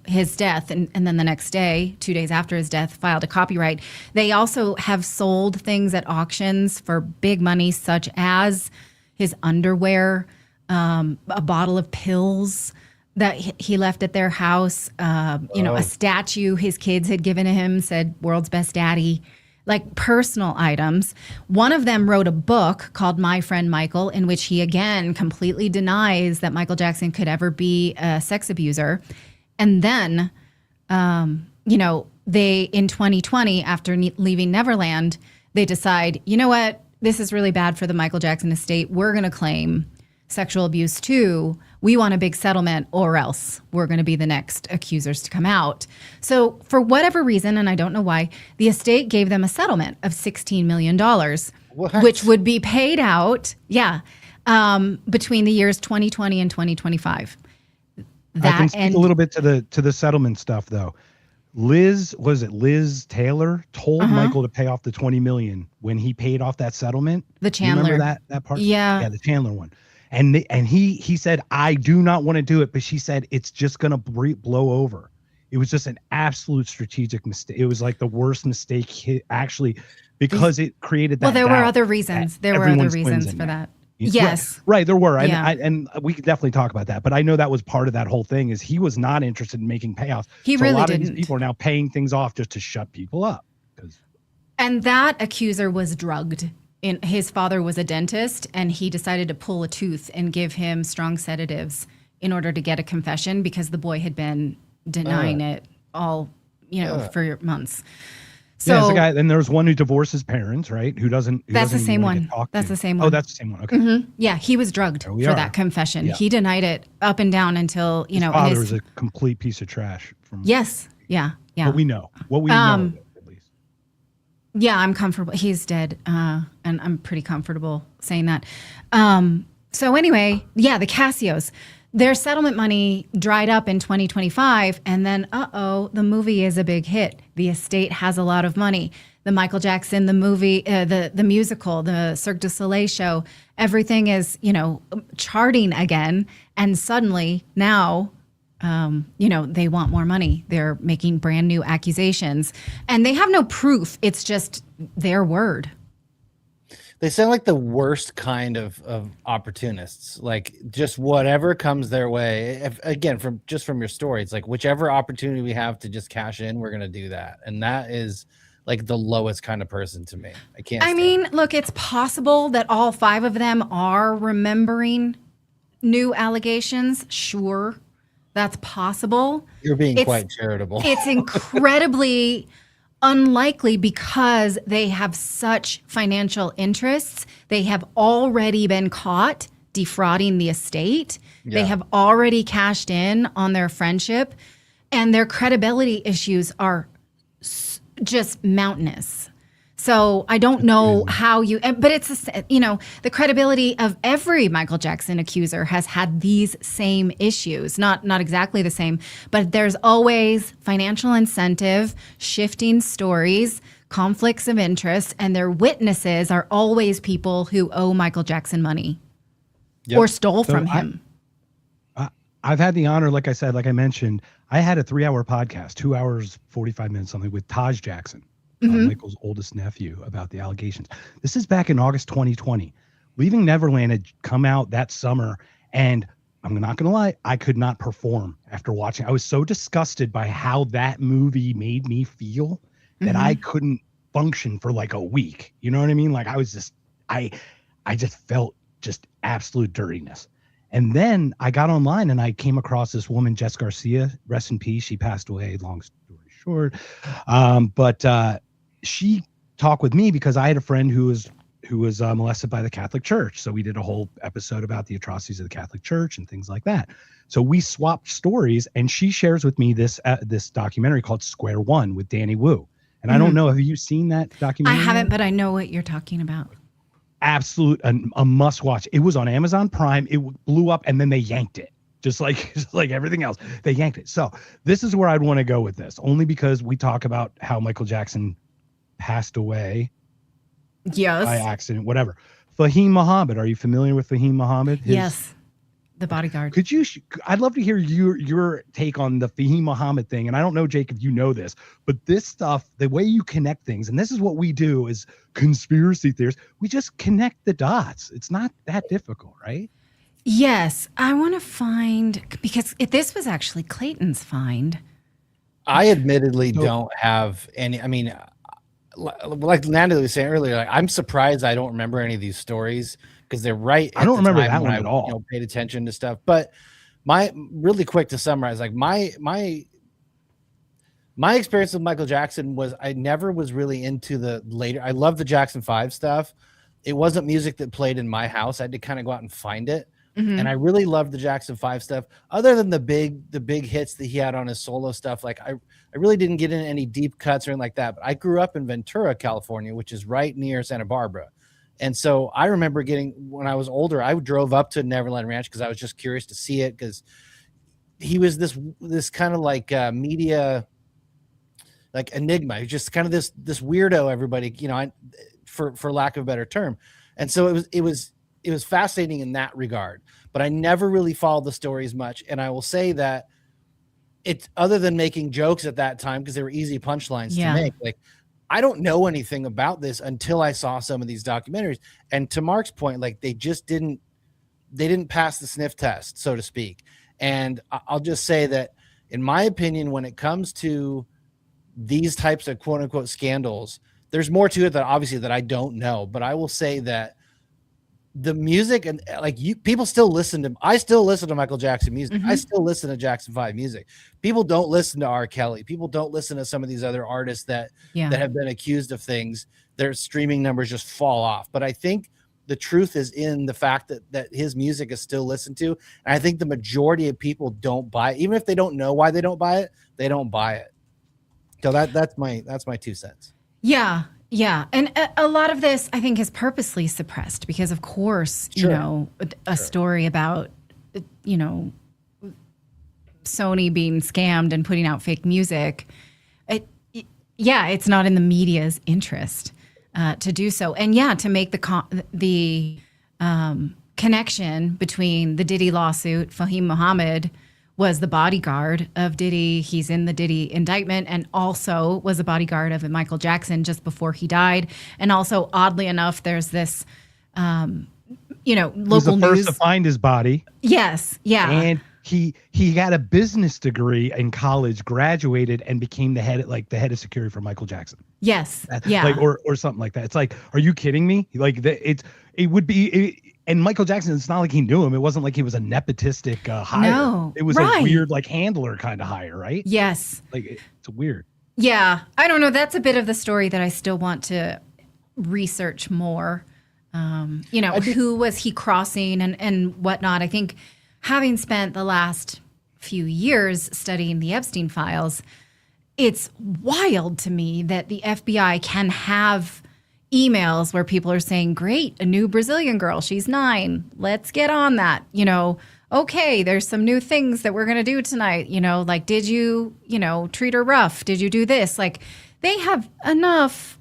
his death, and then the next day, 2 days after his death, filed a copyright. They also have sold things at auctions for big money, such as his underwear, a bottle of pills that he left at their house, a statue his kids had given to him, said world's best daddy, like personal items. One of them wrote a book called My Friend Michael, in which he again completely denies that Michael Jackson could ever be a sex abuser. And then, they, in 2020, after leaving Neverland, they decide, you know what, this is really bad for the Michael Jackson estate. We're going to claim sexual abuse too. We want a big settlement, or else we're going to be the next accusers to come out. So for whatever reason, and I don't know why, the estate gave them a settlement of $16 million, which would be paid out, between the years 2020 and 2025. I can speak a little bit to the settlement stuff, though. Liz Taylor told Michael to pay off the $20 million when he paid off that settlement. The Chandler. Remember that part? Yeah, the Chandler one. And he said, I do not want to do it, but she said it's just gonna blow over. It was just an absolute strategic mistake. It was like the worst mistake actually, because it created that. Well, there were other reasons. There were other reasons for that. Yes. Right, there were. And we could definitely talk about that. But I know that was part of that whole thing, is he was not interested in making payoffs. He really a lot didn't. of these people are now paying things off just to shut people up. And that accuser was drugged. His father was a dentist, and he decided to pull a tooth and give him strong sedatives in order to get a confession, because the boy had been denying it all, for months. So it's a guy, and there's one who divorced his parents, right? That's the same one. That's the same one. Oh, that's the same one. Okay. Mm-hmm. Yeah, he was drugged for that confession. Yeah. He denied it up and down until his father was a complete piece of trash. Yes. Yeah. What we know. At least. Yeah, I'm comfortable. He's dead, and I'm pretty comfortable saying that. So anyway, the Casios. Their settlement money dried up in 2025, and then, the movie is a big hit. The estate has a lot of money. The Michael Jackson, the movie, the musical, the Cirque du Soleil show, everything is, charting again. And suddenly now, they want more money. They're making brand new accusations, and they have no proof. It's just their word. They sound like the worst kind of opportunists. Like, just whatever comes their way. From your story, it's like whichever opportunity we have to just cash in, we're gonna do that. And that is like the lowest kind of person to me. I mean, look, it's possible that all 5 of them are remembering new allegations. Sure, that's possible. You're being quite charitable. It's incredibly unlikely, because they have such financial interests. They have already been caught defrauding the estate. Yeah. They have already cashed in on their friendship, and their credibility issues are just mountainous. So I don't know how but it's, the credibility of every Michael Jackson accuser has had these same issues, not exactly the same, but there's always financial incentive, shifting stories, conflicts of interest, and their witnesses are always people who owe Michael Jackson money or stole from him. I've had the honor, like I mentioned, I had a 3-hour podcast, 2 hours, 45 minutes, something, with Taj Jackson. Michael's oldest nephew, about the allegations. This is back in August 2020. Leaving Neverland had come out that summer, and I'm not going to lie, I could not perform after watching. I was so disgusted by how that movie made me feel that I couldn't function for like a week. You know what I mean? Like I was just, I just felt just absolute dirtiness. And then I got online and I came across this woman, Jess Garcia, rest in peace. She passed away, long story short. But she talked with me because I had a friend who was molested by the Catholic Church. So we did a whole episode about the atrocities of the Catholic Church and things like that. So we swapped stories, and she shares with me this documentary called Square One with Danny Wu. And I don't know, have you seen that documentary? I haven't, but I know what you're talking about. Absolute, a must watch. It was on Amazon Prime. It blew up, and then they yanked it. Just like everything else, they yanked it. So this is where I'd want to go with this, only because we talk about how Michael Jackson passed away. Yes. By accident, whatever. Fahim Muhammad. Are you familiar with Fahim Muhammad? Yes. The bodyguard. Could you? I'd love to hear your take on the Fahim Muhammad thing. And I don't know, Jake, if you know this, but this stuff, the way you connect things, and this is what we do as conspiracy theorists, we just connect the dots. It's not that difficult, right? Yes. I want to find, because this was actually Clayton's find. I admittedly don't have any. I mean, like Natalie was saying earlier, like, I'm surprised I don't remember any of these stories because they're right. I don't remember that one at all. Paid attention to stuff, but really quick to summarize, like my experience with Michael Jackson was I never was really into the later. I love the Jackson 5 stuff. It wasn't music that played in my house. I had to kind of go out and find it. Mm-hmm. And I really loved the Jackson 5 stuff. Other than the big hits that he had on his solo stuff, like I really didn't get into any deep cuts or anything like that. But I grew up in Ventura, California, which is right near Santa Barbara. And so I remember when I was older, I drove up to Neverland Ranch because I was just curious to see it, because he was this kind of like media, like enigma. He's just kind of this weirdo, everybody, for lack of a better term. And so it was fascinating in that regard, but I never really followed the stories much. And I will say that it's, other than making jokes at that time, because they were easy punchlines to make, like, I don't know anything about this until I saw some of these documentaries. And to Mark's point, like, they didn't pass the sniff test, so to speak. And I'll just say that, in my opinion, when it comes to these types of quote unquote scandals, there's more to it that obviously that I don't know, but I will say that the music, and like, people still listen to, I still listen to Michael Jackson music. Mm-hmm. I still listen to Jackson 5 music. People don't listen to R. Kelly. People don't listen to some of these other artists that have been accused of things. Their streaming numbers just fall off. But I think the truth is in the fact that his music is still listened to. And I think the majority of people don't buy it. Even if they don't know why they don't buy it, they don't buy it. So that's my 2 cents. Yeah. Yeah. And a lot of this, I think, is purposely suppressed because, of course, a story about, Sony being scammed and putting out fake music. It's not in the media's interest to do so. And to make the connection between the Diddy lawsuit, Fahim Muhammad was the bodyguard of Diddy. He's in the Diddy indictment, and also was a bodyguard of Michael Jackson just before he died. And also, oddly enough, there's this, local news. The first to find his body. Yes. Yeah. And he got a business degree in college, graduated, and became the head of security for Michael Jackson. Yes. Yeah. Or something like that. It's like, are you kidding me? Like, it would be. And Michael Jackson, it's not like he knew him. It wasn't like he was a nepotistic hire. No, it was a weird, like, handler kind of hire, right? Yes. Like, it's weird. Yeah. I don't know. That's a bit of the story that I still want to research more. Who was he crossing and whatnot. I think having spent the last few years studying the Epstein files, it's wild to me that the FBI can have emails where people are saying, great, a new Brazilian girl, she's 9, let's get on that. Okay, there's some new things that we're going to do tonight. Like, did you, treat her rough? Did you do this? Like, they have enough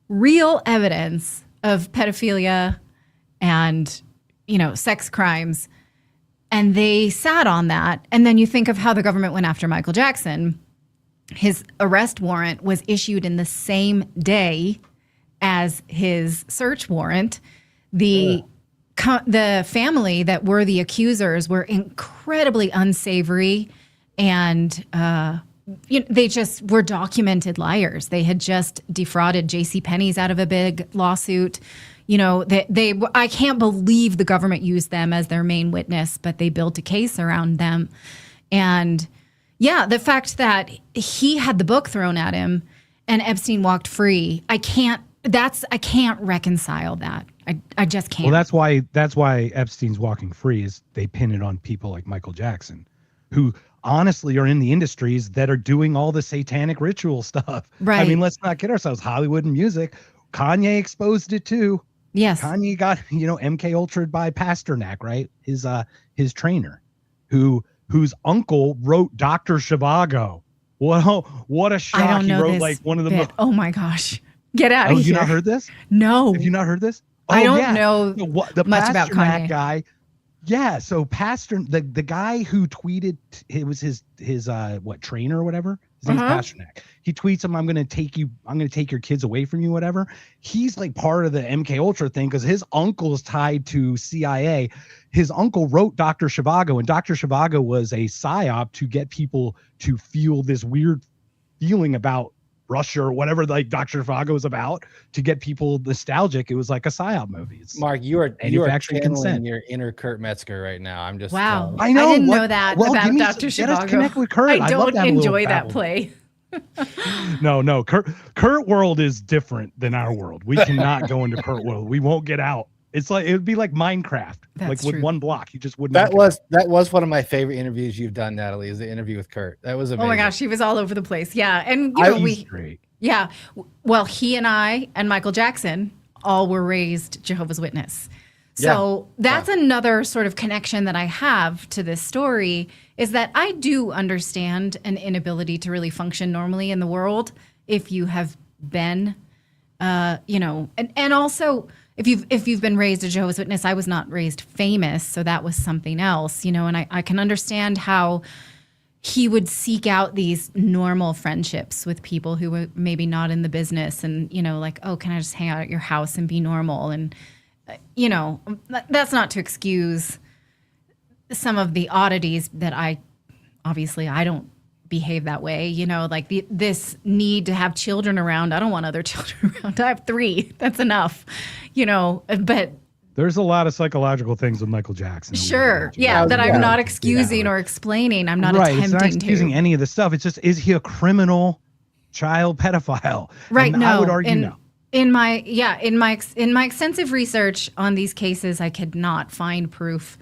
real evidence of pedophilia and, sex crimes. And they sat on that. And then you think of how the government went after Michael Jackson. His arrest warrant was issued in the same day as his search warrant. The family that were the accusers were incredibly unsavory, and they just were documented liars. They had just defrauded JCPenney's out of a big lawsuit. You know, I can't believe the government used them as their main witness, but they built a case around them. And yeah, the fact that he had the book thrown at him and Epstein walked free, I can't reconcile that. I just can't. Well, that's why Epstein's walking free is they pin it on people like Michael Jackson, who honestly are in the industries that are doing all the satanic ritual stuff. Right. I mean, let's not kid ourselves. Hollywood and music, Kanye exposed it too. Yes. Kanye got, MK Ultra'd by Pasternak, right? His trainer, whose uncle wrote Dr. Zhivago. What a shock. I don't know he wrote this like one of the bit. Oh my gosh. Get out of here. Have you not heard this? No. Have you not heard this? I don't know the much about Kanye. Guy. Yeah, so the guy who tweeted, it was his trainer or whatever. His name's Pasternak. He tweets him, I'm gonna take your kids away from you, whatever. He's like part of the MK Ultra thing because his uncle is tied to CIA. His uncle wrote Dr. Zhivago, and Dr. Zhivago was a psyop to get people to feel this weird feeling about Russia or whatever, like Dr. Zhivago was about, to get people nostalgic. It was like a psyop movie. It's Mark, you are manufacturing channeling consent. your inner Kurt Metzger right now. I'm just wow. I know. I didn't know that about Dr. Let us Zhivago. connect with Kurt. I don't enjoy that play. No. Kurt world is different than our world. We cannot go into Kurt world. We won't get out. It's like, it would be like Minecraft. That's like with true. one block. You just wouldn't. That was one of my favorite interviews you've done, Natalie, is the interview with Kurt. That was amazing. Oh my gosh, he was all over the place. Yeah. And great. Yeah. Well, he and I and Michael Jackson all were raised Jehovah's Witness. So that's another sort of connection that I have to this story, is that I do understand an inability to really function normally in the world if you have been, and also if you've been raised a Jehovah's Witness. I was not raised famous, so that was something else, and I can understand how he would seek out these normal friendships with people who were maybe not in the business and, like, oh, can I just hang out at your house and be normal? And, that's not to excuse some of the oddities that I don't behave that way, like this need to have children around. I don't want other children around. I have 3. That's enough, but there's a lot of psychological things with Michael Jackson. Sure. Yeah. That I'm not excusing or explaining. I'm not attempting it's not excusing any of the stuff. It's just, is he a criminal child pedophile? Right. And no. I would argue no. In my extensive research on these cases, I could not find proof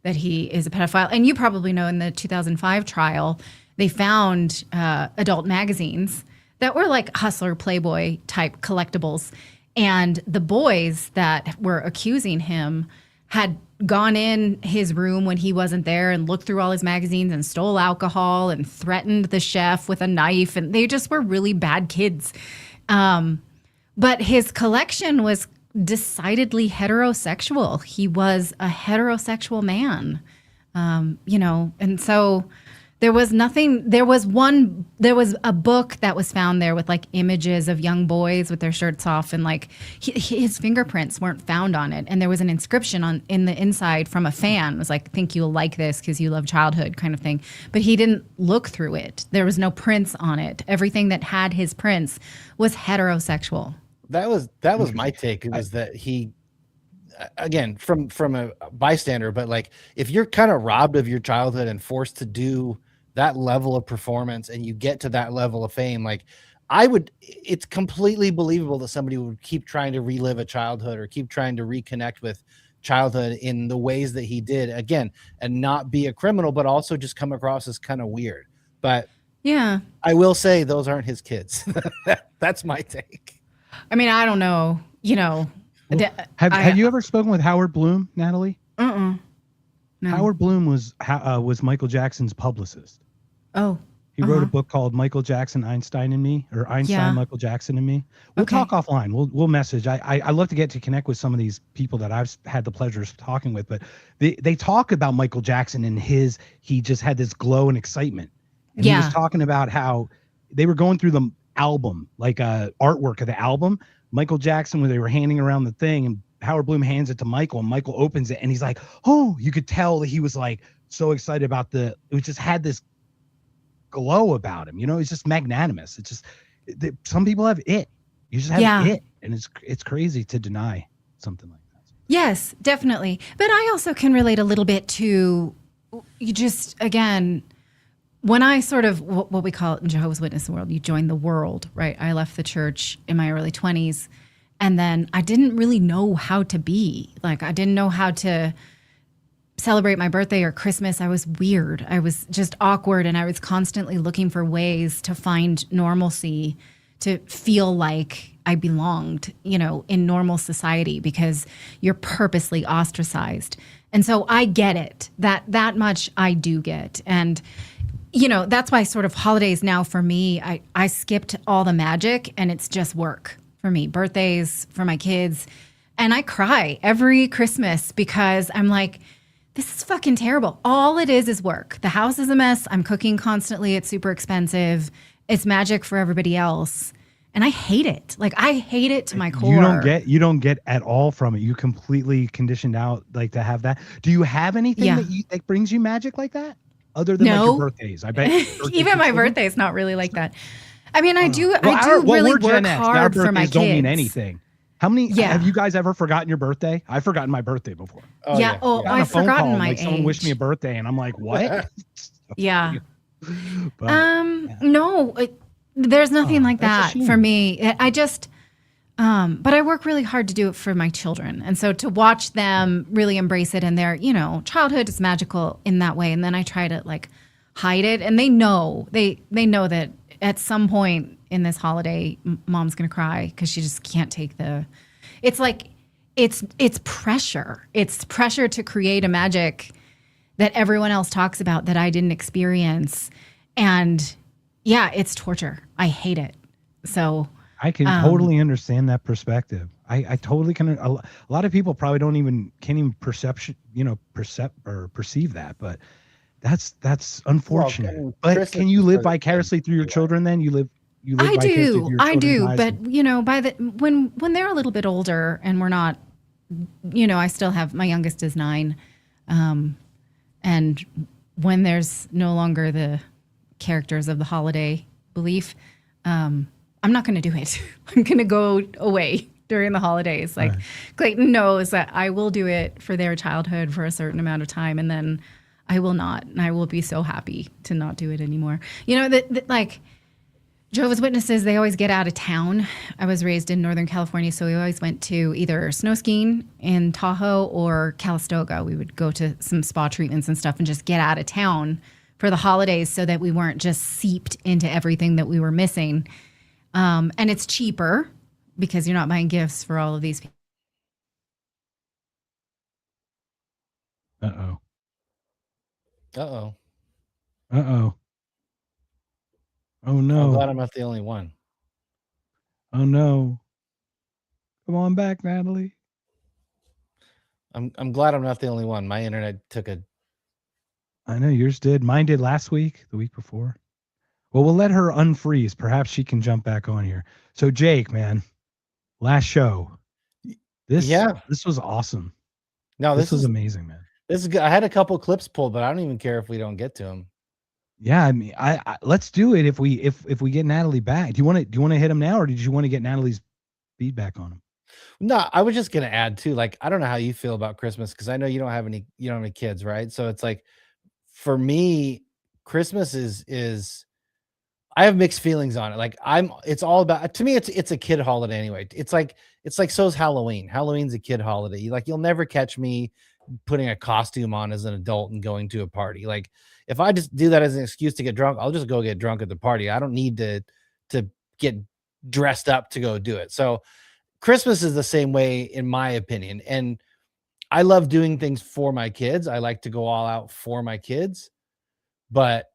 that he is a pedophile. And you probably know in the 2005 trial, they found adult magazines that were like Hustler, Playboy type collectibles. And the boys that were accusing him had gone in his room when he wasn't there and looked through all his magazines and stole alcohol and threatened the chef with a knife. And they just were really bad kids. But his collection was decidedly heterosexual. He was a heterosexual man, and so there was a book that was found there with like images of young boys with their shirts off, and like his fingerprints weren't found on it. And there was an inscription in the inside from a fan. It was like, think you'll like this because you love childhood kind of thing. But he didn't look through it. There was no prints on it. Everything that had his prints was heterosexual. That was my take. It was that he, again, from a bystander, but like if you're kind of robbed of your childhood and forced to do that level of performance and you get to that level of fame, like it's completely believable that somebody would keep trying to relive a childhood or keep trying to reconnect with childhood in the ways that he did, again, and not be a criminal, but also just come across as kind of weird. But yeah, I will say those aren't his kids. That's my take. I mean, I don't know, Have you ever spoken with Howard Bloom, Natalie? No. Howard Bloom was Michael Jackson's publicist. Oh. He wrote a book called Michael Jackson, Einstein and Me, or Einstein, Michael Jackson and Me. We'll talk offline. We'll message. I love to get to connect with some of these people that I've had the pleasure of talking with, but they talk about Michael Jackson and he just had this glow and excitement. And he was talking about how they were going through the album, like artwork of the album. Michael Jackson, when they were handing around the thing, and Howard Bloom hands it to Michael, and Michael opens it, and he's like, oh, you could tell that he was like so excited about it just had this glow about him. It's just magnanimous. It's just some people have it. You just have it, and it's crazy to deny. something like that. Yes, definitely. But I also can relate a little bit to you just, again, when I sort of what we call it in Jehovah's Witness world, you join the world, right? I left the church in my early 20s, and then I didn't really know how to be. Like, I didn't know how to celebrate my birthday or Christmas. I was weird. I was just awkward, and I was constantly looking for ways to find normalcy, to feel like I belonged, you know, in normal society, because you're purposely ostracized. And so I get it. That much I do get. And you know, that's why sort of holidays now for me, I skipped all the magic, and it's just work for me. Birthdays for my kids. And I cry every Christmas because I'm like, this is fucking terrible. All it is work. The house is a mess. I'm cooking constantly. It's super expensive. It's magic for everybody else. And I hate it. Like, I hate it to my core. You don't get at all from it. You completely conditioned out, like, to have that. Do you have anything that brings you magic like that? Other than like your birthdays, I bet. Even my birthday is not really like that. I mean, I do really work hard for my kids. Don't mean anything. How many have you guys ever forgotten your birthday? I've forgotten my birthday before. I've forgotten my age. Someone wished me a birthday, and I'm like, what? Yeah. No, there's nothing like that for me. I just, but I work really hard to do it for my children. And so to watch them really embrace it, and their, you know, childhood is magical in that way. And then I try to like hide it, and they know that at some point in this holiday, mom's going to cry because she just can't take it's like, it's pressure. It's pressure to create a magic that everyone else talks about that I didn't experience. And yeah, it's torture. I hate it. So I can totally understand that perspective. I totally can. A lot of people probably can't even perceive that, but that's unfortunate. Well, but can you live vicariously through your children? Then you live I do. But you know, when they're a little bit older and we're not, you know, I still have, my youngest is 9. And when there's no longer the characters of the holiday belief, I'm not going to do it. I'm going to go away during the holidays. Like, right. Clayton knows that I will do it for their childhood for a certain amount of time, and then I will not. And I will be so happy to not do it anymore. You know, that like Jehovah's Witnesses, they always get out of town. I was raised in Northern California, so we always went to either snow skiing in Tahoe or Calistoga. We would go to some spa treatments and stuff and just get out of town for the holidays so that we weren't just seeped into everything that we were missing. And it's cheaper because you're not buying gifts for all of these people. Uh-oh. Oh no. I'm glad I'm not the only one. Oh no. Come on back, Natalie. I'm glad I'm not the only one. My internet took a... I know yours did. Mine did last week, the week before. Well, we'll let her unfreeze. Perhaps she can jump back on here. So Jake, man, last show. This was awesome. No, this was amazing, man. This is good. I had a couple clips pulled, but I don't even care if we don't get to them. Yeah, I mean, I let's do it if we get Natalie back. Do you want to hit him now, or did you want to get Natalie's feedback on him? No, I was just gonna add too. Like, I don't know how you feel about Christmas, because I know you don't have any kids, right? So it's like, for me, Christmas is I have mixed feelings on it. Like, it's all about, to me, it's a kid holiday anyway. It's like so's Halloween. Halloween's a kid holiday. You'll never catch me putting a costume on as an adult and going to a party. Like, if I just do that as an excuse to get drunk, I'll just go get drunk at the party. I don't need to get dressed up to go do it. So Christmas is the same way, in my opinion. And I love doing things for my kids. I like to go all out for my kids, but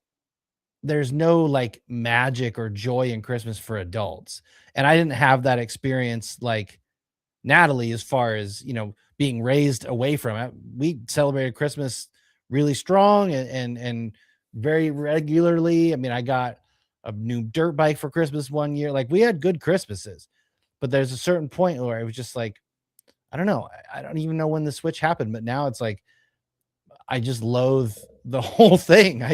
there's no like magic or joy in Christmas for adults. And I didn't have that experience like Natalie, as far as, being raised away from it. We celebrated Christmas really strong and very regularly. I mean, I got a new dirt bike for Christmas one year. Like, we had good Christmases, but there's a certain point where it was just like, I don't know. I don't even know when the switch happened, but now it's like, I just loathe the whole thing.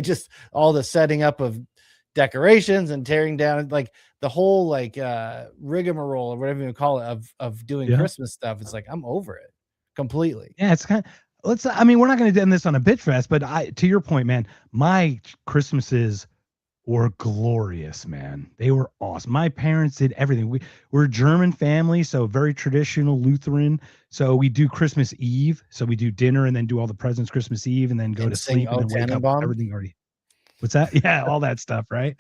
All the setting up of decorations and tearing down like the whole like rigmarole or whatever you call it of doing Christmas stuff. It's like I'm over it completely. Yeah, it's kind of I mean, we're not going to end this on a bit fest, but to your point, man, my Christmases were glorious, man. They were awesome. My parents did everything. We're a German family, so very traditional Lutheran. So we do Christmas Eve. So we do dinner and then do all the presents Christmas Eve and then go to sleep and then wake up with everything already. What's that? Yeah, all that stuff, right?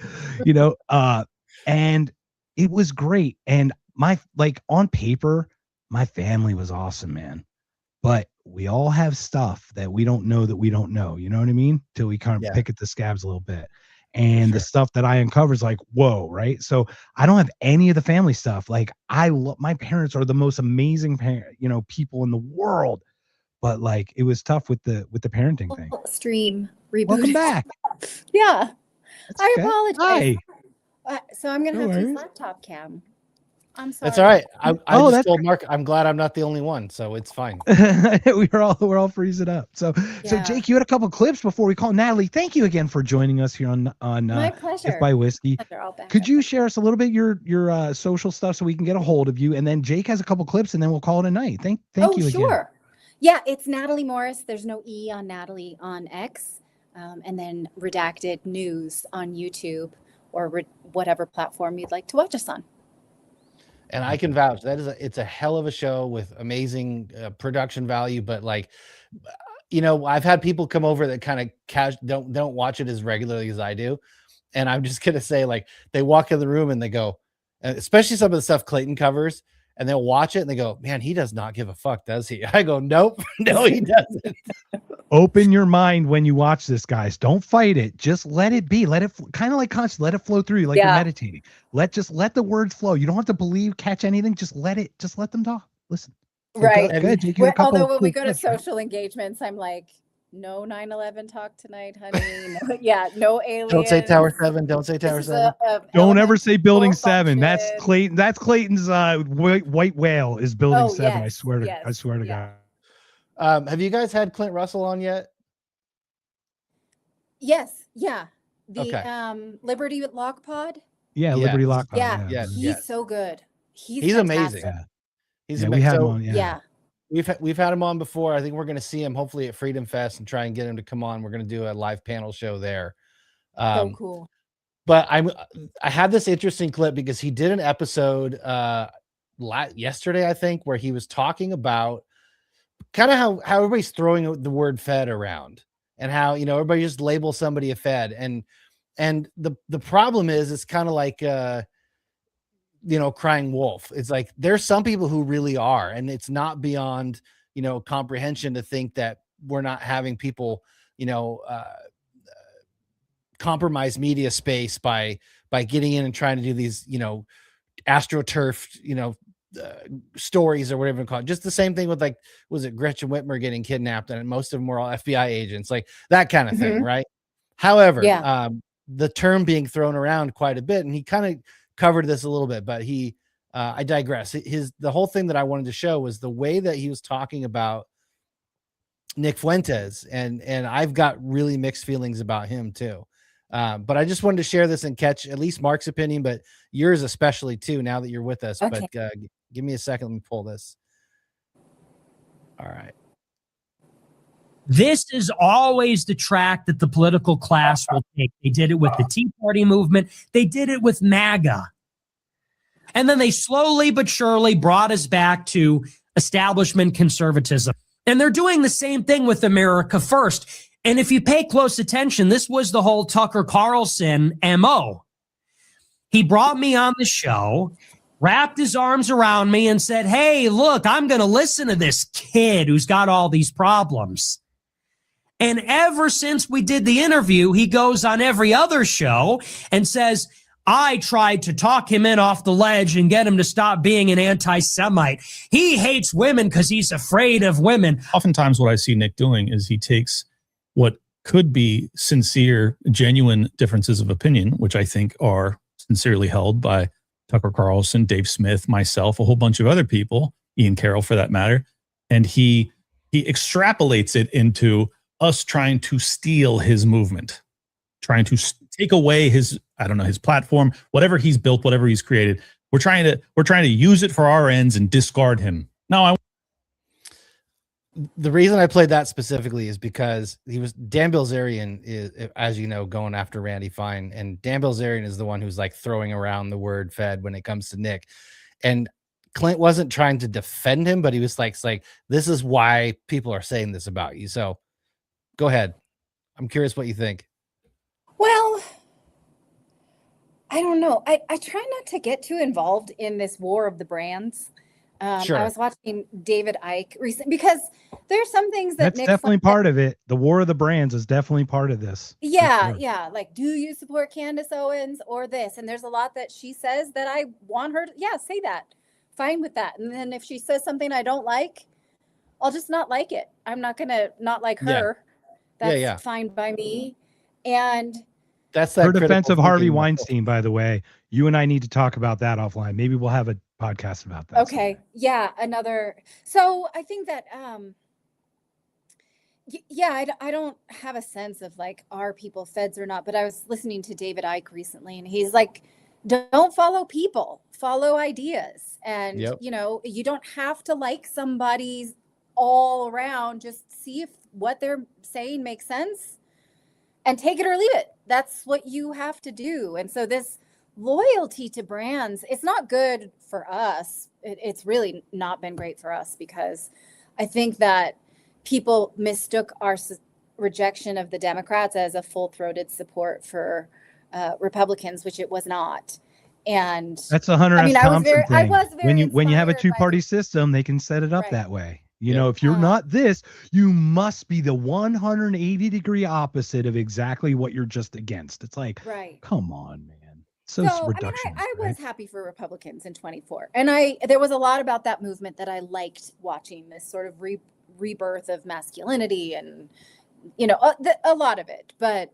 And it was great. And on paper, my family was awesome, man. But we all have stuff that we don't know that we don't know. You know what I mean? Till we kind of pick at the scabs a little bit. And the stuff that I uncover is like, whoa, right? So I don't have any of the family stuff. Like my parents are the most amazing people in the world. But like it was tough with the parenting thing. Stream reboot. Welcome back. Yeah. I okay. apologize. Hi. So I'm gonna have to use laptop cam. I'm sorry. That's all right. I just told Mark I'm glad I'm not the only one, so it's fine. we're all freezing up. So Jake, you had a couple clips before we call Natalie. Thank you again for joining us here on my pleasure. If by Whiskey. Could you share us a little bit your social stuff so we can get a hold of you? And then Jake has a couple clips, and then we'll call it a night. Thank you again. Sure. Yeah, it's Natali Morris. There's no E on Natalie on X, and then Redacted News on YouTube or whatever platform you'd like to watch us on. And I can vouch it's a hell of a show with amazing production value. But like, I've had people come over that kind of don't watch it as regularly as I do. And I'm just going to say, like, they walk in the room and they go, especially some of the stuff Clayton covers, and they'll watch it and they go, man, he does not give a fuck, does he? I go, nope, no, he doesn't. Open your mind when you watch this, guys. Don't fight it. Just let it be. Let it kind of like conscious. Let it flow through you, like you're meditating. Let the words flow. You don't have to catch anything. Just let them talk. Listen. Right. Good. Although when we go to social engagements, I'm like, no 9/11 talk tonight, honey. No aliens. Don't say Tower 7. Don't say Tower 7. Don't ever say Building 7. That's Clayton. That's Clayton's white whale is Building 7. Yes, I swear to God. Have you guys had Clint Russell on yet? Yes. Yeah. The Liberty Lock Pod. Yeah, Liberty Lock Pod. Yeah. He's so good. He's amazing. Yeah. We had him on. Yeah. We've had him on before. I think we're going to see him hopefully at Freedom Fest and try and get him to come on. We're going to do a live panel show there. So cool. But I had this interesting clip because he did an episode yesterday, I think, where he was talking about kind of how everybody's throwing the word fed around and how, everybody just labels somebody a fed. And the problem is it's kind of like, crying wolf. It's like, there's some people who really are, and it's not beyond, comprehension to think that we're not having people, compromise media space by getting in and trying to do these, astroturf, stories or whatever you call it. Just the same thing with, like, was it Gretchen Whitmer getting kidnapped, and most of them were all FBI agents, like that kind of thing, right? However, the term being thrown around quite a bit, and he kind of covered this a little bit, but I digress. The whole thing that I wanted to show was the way that he was talking about Nick Fuentes, and I've got really mixed feelings about him too. But I just wanted to share this and catch at least Mark's opinion, but yours especially too, now that you're with us. Okay. But give me a second. Let me pull this. All right. This is always the track that the political class will take. They did it with the Tea Party movement. They did it with MAGA. And then they slowly but surely brought us back to establishment conservatism. And they're doing the same thing with America First. And if you pay close attention, this was the whole Tucker Carlson MO. He brought me on the show, wrapped his arms around me and said, hey, look, I'm going to listen to this kid who's got all these problems. And ever since we did the interview, he goes on every other show and says, I tried to talk him in off the ledge and get him to stop being an anti-Semite. He hates women because he's afraid of women. Oftentimes what I see Nick doing is he takes what could be sincere, genuine differences of opinion, which I think are sincerely held by Tucker Carlson, Dave Smith, myself, a whole bunch of other people, Ian Carroll for that matter, and he extrapolates it into us trying to steal his movement, trying to take away his I don't know, his platform, whatever he's built, whatever he's created. We're trying to use it for our ends and discard him. No, the reason I played that specifically is because Dan Bilzerian is, as you know, going after Randy Fine, and Dan Bilzerian is the one who's like throwing around the word Fed when it comes to Nick. And Clint wasn't trying to defend him, but he was like, this is why people are saying this about you. So go ahead. I'm curious what you think. Well, I don't know. I try not to get too involved in this war of the brands. Sure. I was watching David Icke recently because there's some things that That's Nick definitely Fuentes- part of it. The war of the brands is definitely part of this. Yeah, For sure. yeah. Like, do you support Candace Owens or this? And there's a lot that she says that I want her to, say that. Fine with that. And then if she says something I don't like, I'll just not like it. I'm not going to not like her. That's fine by me. And that's that her defense of Harvey thinking. Weinstein, by the way. You and I need to talk about that offline. Maybe we'll have a podcast about that. Okay. someday. Yeah. So I think that, I don't have a sense of like, are people feds or not, but I was listening to David Icke recently and he's like, don't follow people, follow ideas. And, you don't have to like somebody's all around, just see if what they're saying makes sense and take it or leave it. That's what you have to do. And so this loyalty to brands, it's not good for us. It's really not been great for us because I think that people mistook our rejection of the Democrats as a full-throated support for Republicans, which it was not. And that's a Hunter S. Thompson thing. I was very when you have a inspired two-party system, they can set it up that way. You know, if you're not this, you must be the 180-degree opposite of exactly what you're just against. It's like, come on, man. So reductionist, I was happy for Republicans in 24. And there was a lot about that movement that I liked watching, this sort of rebirth of masculinity and, a lot of it. But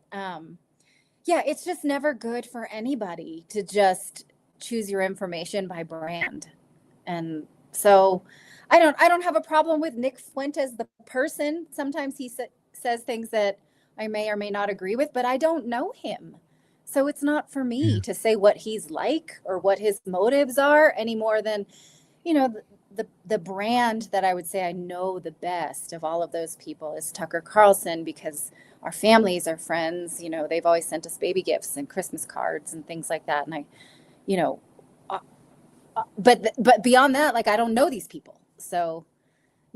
it's just never good for anybody to just choose your information by brand. And so I don't have a problem with Nick Fuentes, the person. Sometimes he says things that I may or may not agree with, but I don't know him. So it's not for me to say what he's like or what his motives are any more than, the brand that I would say I know the best of all of those people is Tucker Carlson, because our families are friends. They've always sent us baby gifts and Christmas cards and things like that. And but beyond that, like, I don't know these people. So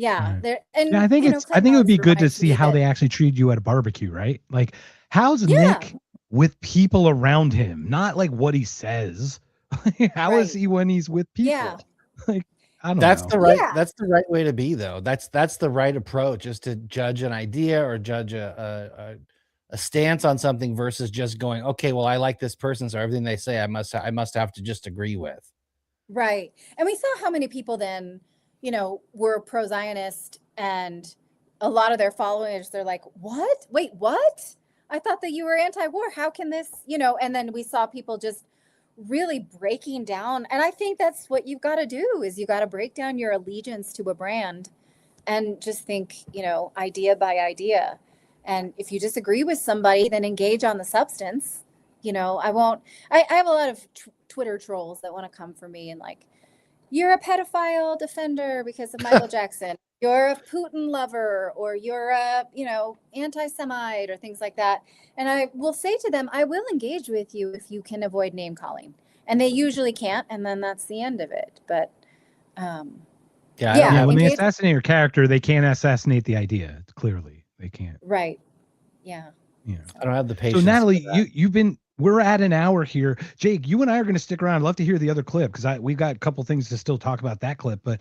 I think it would be good to see how they actually treat you at a barbecue, right? Like, how's Nick with people around him, not like what he says. How is he when he's with people? Yeah. Like, I don't That's know. That's the right way to be, though. That's the right approach, is to judge an idea or judge a stance on something versus just going, okay, well, I like this person, so everything they say I must have to just agree with. Right. And we saw how many people then, were pro-Zionist, and a lot of their followers, they're like, what? Wait, what? I thought that you were anti-war. How can this, and then we saw people just really breaking down. And I think that's what you've got to do, is you got to break down your allegiance to a brand and just think, idea by idea. And if you disagree with somebody, then engage on the substance. I have a lot of Twitter trolls that want to come for me and like, you're a pedophile defender because of Michael Jackson. You're a Putin lover, or you're a, anti-Semite, or things like that. And I will say to them, I will engage with you if you can avoid name calling. And they usually can't. And then that's the end of it. But when they assassinate your character, they can't assassinate the idea. Clearly they can't. Right. Yeah. I don't have the patience. So Natalie, we're at an hour here. Jake, you and I are going to stick around. I'd love to hear the other clip, because we've got a couple things to still talk about that clip. But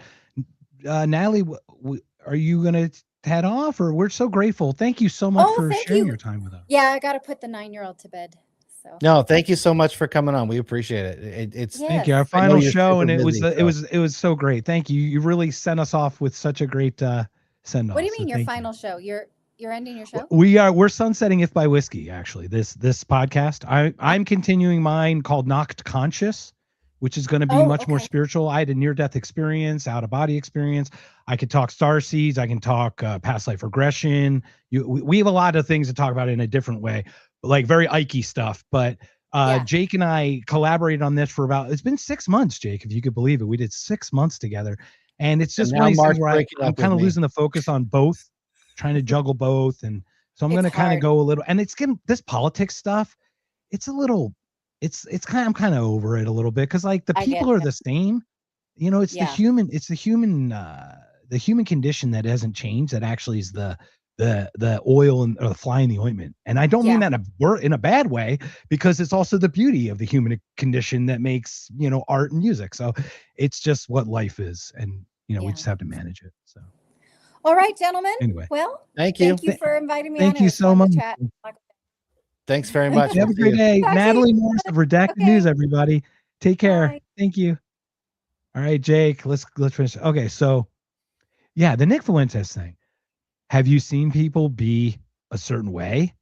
Natalie, are you going to head off? Or we're so grateful. Thank you so much for sharing your time with us. Yeah, I got to put the 9-year-old to bed. So no, thank you so much for coming on. We appreciate it. Thank you. Our final show, and it was so great. Thank you. You really sent us off with such a great send off. What do you mean your final show? You're ending your show? We're sunsetting If by Whiskey, actually. This podcast. I'm continuing mine called Knocked Conscious, which is going to be much more spiritual. I had a near-death experience, out-of-body experience. I could talk starseeds. I can talk past life regression. We have a lot of things to talk about in a different way, like very Ike stuff. But Yeah. Jake and I collaborated on this for it's been 6 months, Jake, if you could believe it. We did 6 months together. And it's just And one now of these Mark's things where breaking I'm up with kind of me. losing the focus on both, trying to juggle both. And so I'm It's going to kind of hard. go a little, and it's getting this politics stuff. It's a little, I'm kind of over it a little bit. Cause like the I get people are it. the same, it's Yeah. the human condition that hasn't changed. That actually is the oil or the fly in the ointment. And I don't mean that in a bad way, because it's also the beauty of the human condition that makes, art and music. So it's just what life is. And, we just have to manage it. So. All right, gentlemen. Anyway. Well, thank you for inviting me Thank on. you It was so fun much. to chat. Thanks very much. Have a great day. Talk to Natali you. Morris of Redacted Okay. News, everybody. Take care. Bye. Thank you. All right, Jake, let's finish. Okay, so yeah, the Nick Fuentes thing. Have you seen people be a certain way,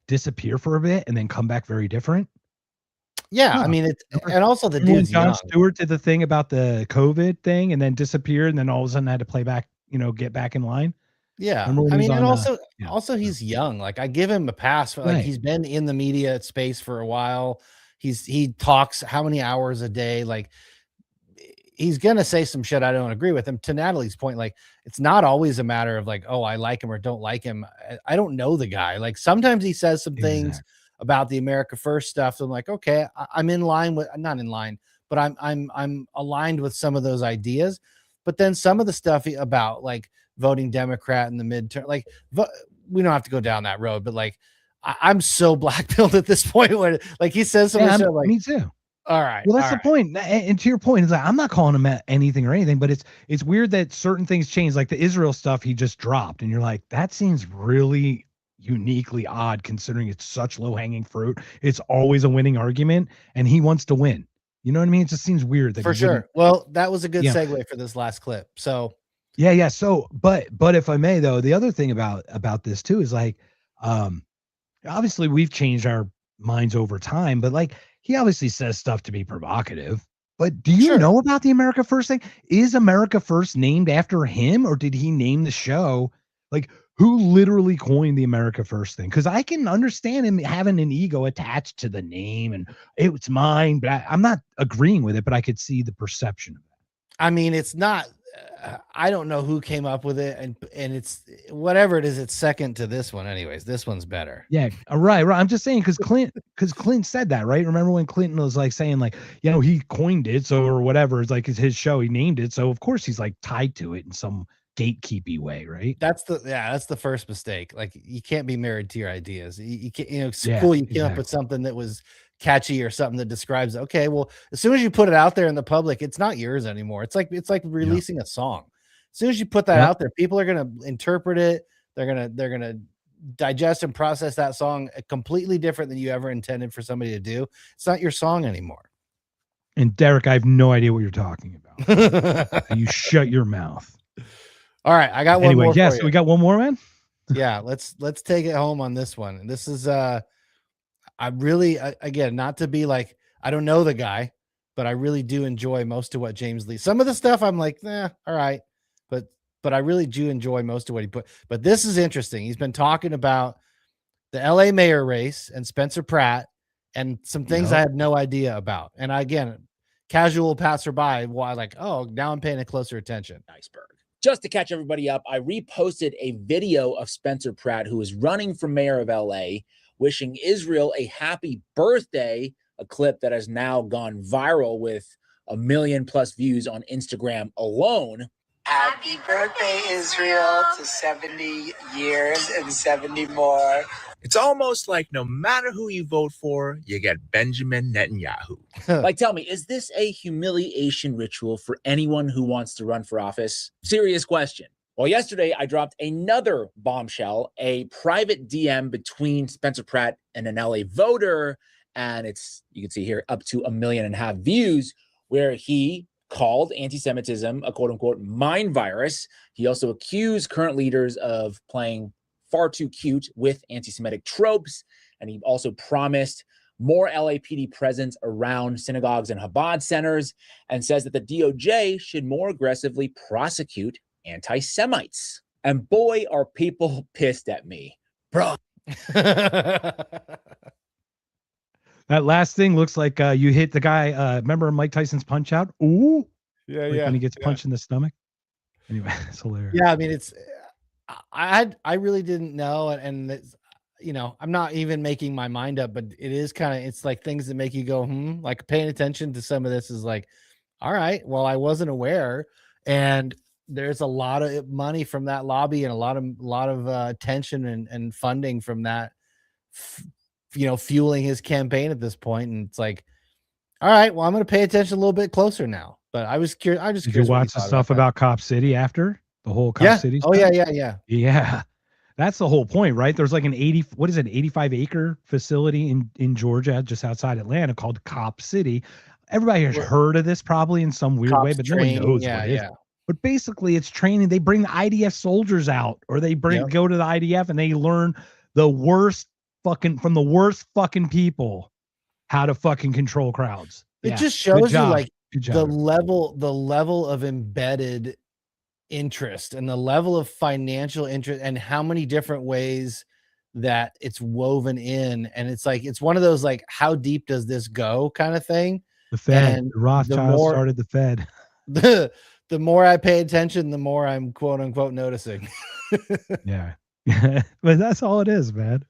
disappear for a bit, and then come back very different? Yeah, No. I mean, and also the Remember when dude's Jon young. Stewart did the thing about the COVID thing and then disappeared, and then all of a sudden had to play back, get back in line. Yeah, Remember when I he was mean, and on, also he's young. Like I give him a pass for Right. he's been in the media space for a while. He talks how many hours a day? Like he's gonna say some shit I don't agree with him. To Natalie's point, like it's not always a matter of like, oh, I like him or don't like him. I don't know the guy. Like sometimes he says some things about the America First stuff. So I'm like, okay, I'm in line with not in line, but I'm aligned with some of those ideas. But then some of the stuff about like voting Democrat in the midterm, like we don't have to go down that road, but like I'm so black-pilled at this point where like he says something like me too. All right. Well, that's the point. And to your point, it's like I'm not calling him anything or anything, but it's weird that certain things change, like the Israel stuff he just dropped, and you're like, that seems really uniquely odd considering it's such low-hanging fruit. It's always a winning argument, and he wants to win. You know what I mean? It just seems weird that for sure. Well, that was a good segue for this last clip. So yeah. So, but if I may, though, the other thing about this too is like, obviously we've changed our minds over time, but like he obviously says stuff to be provocative. But do you know about the America First thing? Is America First named after him, or did he name the show? Like, who literally coined the America First thing? Because I can understand him having an ego attached to the name and it's mine, but I'm not agreeing with it, but I could see the perception of that. I mean, it's not, I don't know who came up with it, and it's whatever it is, it's second to this one. Anyways, this one's better. Yeah, right. I'm just saying because Clint said that, right? Remember when Clinton was like saying like, he coined it, so or whatever. It's like it's his show, he named it, so of course he's like tied to it in some gatekeepy way, right? That's the first mistake. Like you can't be married to your ideas. You can't, it's cool. You came up with something that was catchy or something that describes, okay, well, as soon as you put it out there in the public, it's not yours anymore. It's like releasing a song. As soon as you put that out there, people are going to interpret it. They're going to digest and process that song completely different than you ever intended for somebody to do. It's not your song anymore. And Derek, I have no idea what you're talking about. You shut your mouth. All right, I got one more. Yes, so we got one more, man. Yeah, let's take it home on this one. And this is I really again, not to be like I don't know the guy, but I really do enjoy most of what James Lee. Some of the stuff I'm like, all right, but I really do enjoy most of what he put. But this is interesting. He's been talking about the LA mayor race and Spencer Pratt and some things I had no idea about. And again, casual passerby, why like, oh, now I'm paying a closer attention. Iceberg. Just to catch everybody up, I reposted a video of Spencer Pratt, who is running for mayor of LA, wishing Israel a happy birthday, a clip that has now gone viral with 1 million+ views on Instagram alone. Happy birthday, Israel, to 70 years and 70 more. It's almost like no matter who you vote for, you get Benjamin Netanyahu. Like, tell me, is this a humiliation ritual for anyone who wants to run for office? Serious question. Well, yesterday I dropped another bombshell, a private DM between Spencer Pratt and an LA voter. And it's, you can see here, up to 1.5 million views, where he called anti-Semitism a quote-unquote mind virus. He also accused current leaders of playing far too cute with anti-Semitic tropes. And he also promised more LAPD presence around synagogues and Chabad centers, and says that the DOJ should more aggressively prosecute anti-Semites. And boy, are people pissed at me. Bro. That That last thing looks like you hit the guy. Remember Mike Tyson's Punch Out? Ooh, Yeah, like when he gets punched in the stomach. Anyway, it's hilarious. Yeah, I mean, it's I really didn't know, and it's, I'm not even making my mind up, but it is kind of, it's like things that make you go, like paying attention to some of this is like, all right, well, I wasn't aware, and there's a lot of money from that lobby and a lot of attention and funding from that, fueling his campaign at this point, and it's like, all right, well, I'm going to pay attention a little bit closer now. But I was curious. I just Did you watch the stuff about Cop City after the whole Cop City stuff? Oh yeah. Yeah. That's the whole point, right? There's like an 85-acre facility in Georgia, just outside Atlanta, called Cop City. Everybody has heard of this probably in some weird way, but nobody knows what it is. But basically, it's training. They bring the IDF soldiers out, or they go to the IDF and they learn from the worst fucking people how to fucking control crowds. It just shows you like the level of embedded interest and the level of financial interest and how many different ways that it's woven in. And it's like, it's one of those, like, how deep does this go kind of thing. The Fed, the Rothschild started the Fed. The more I pay attention, the more I'm quote unquote noticing. Yeah. But that's all it is, man.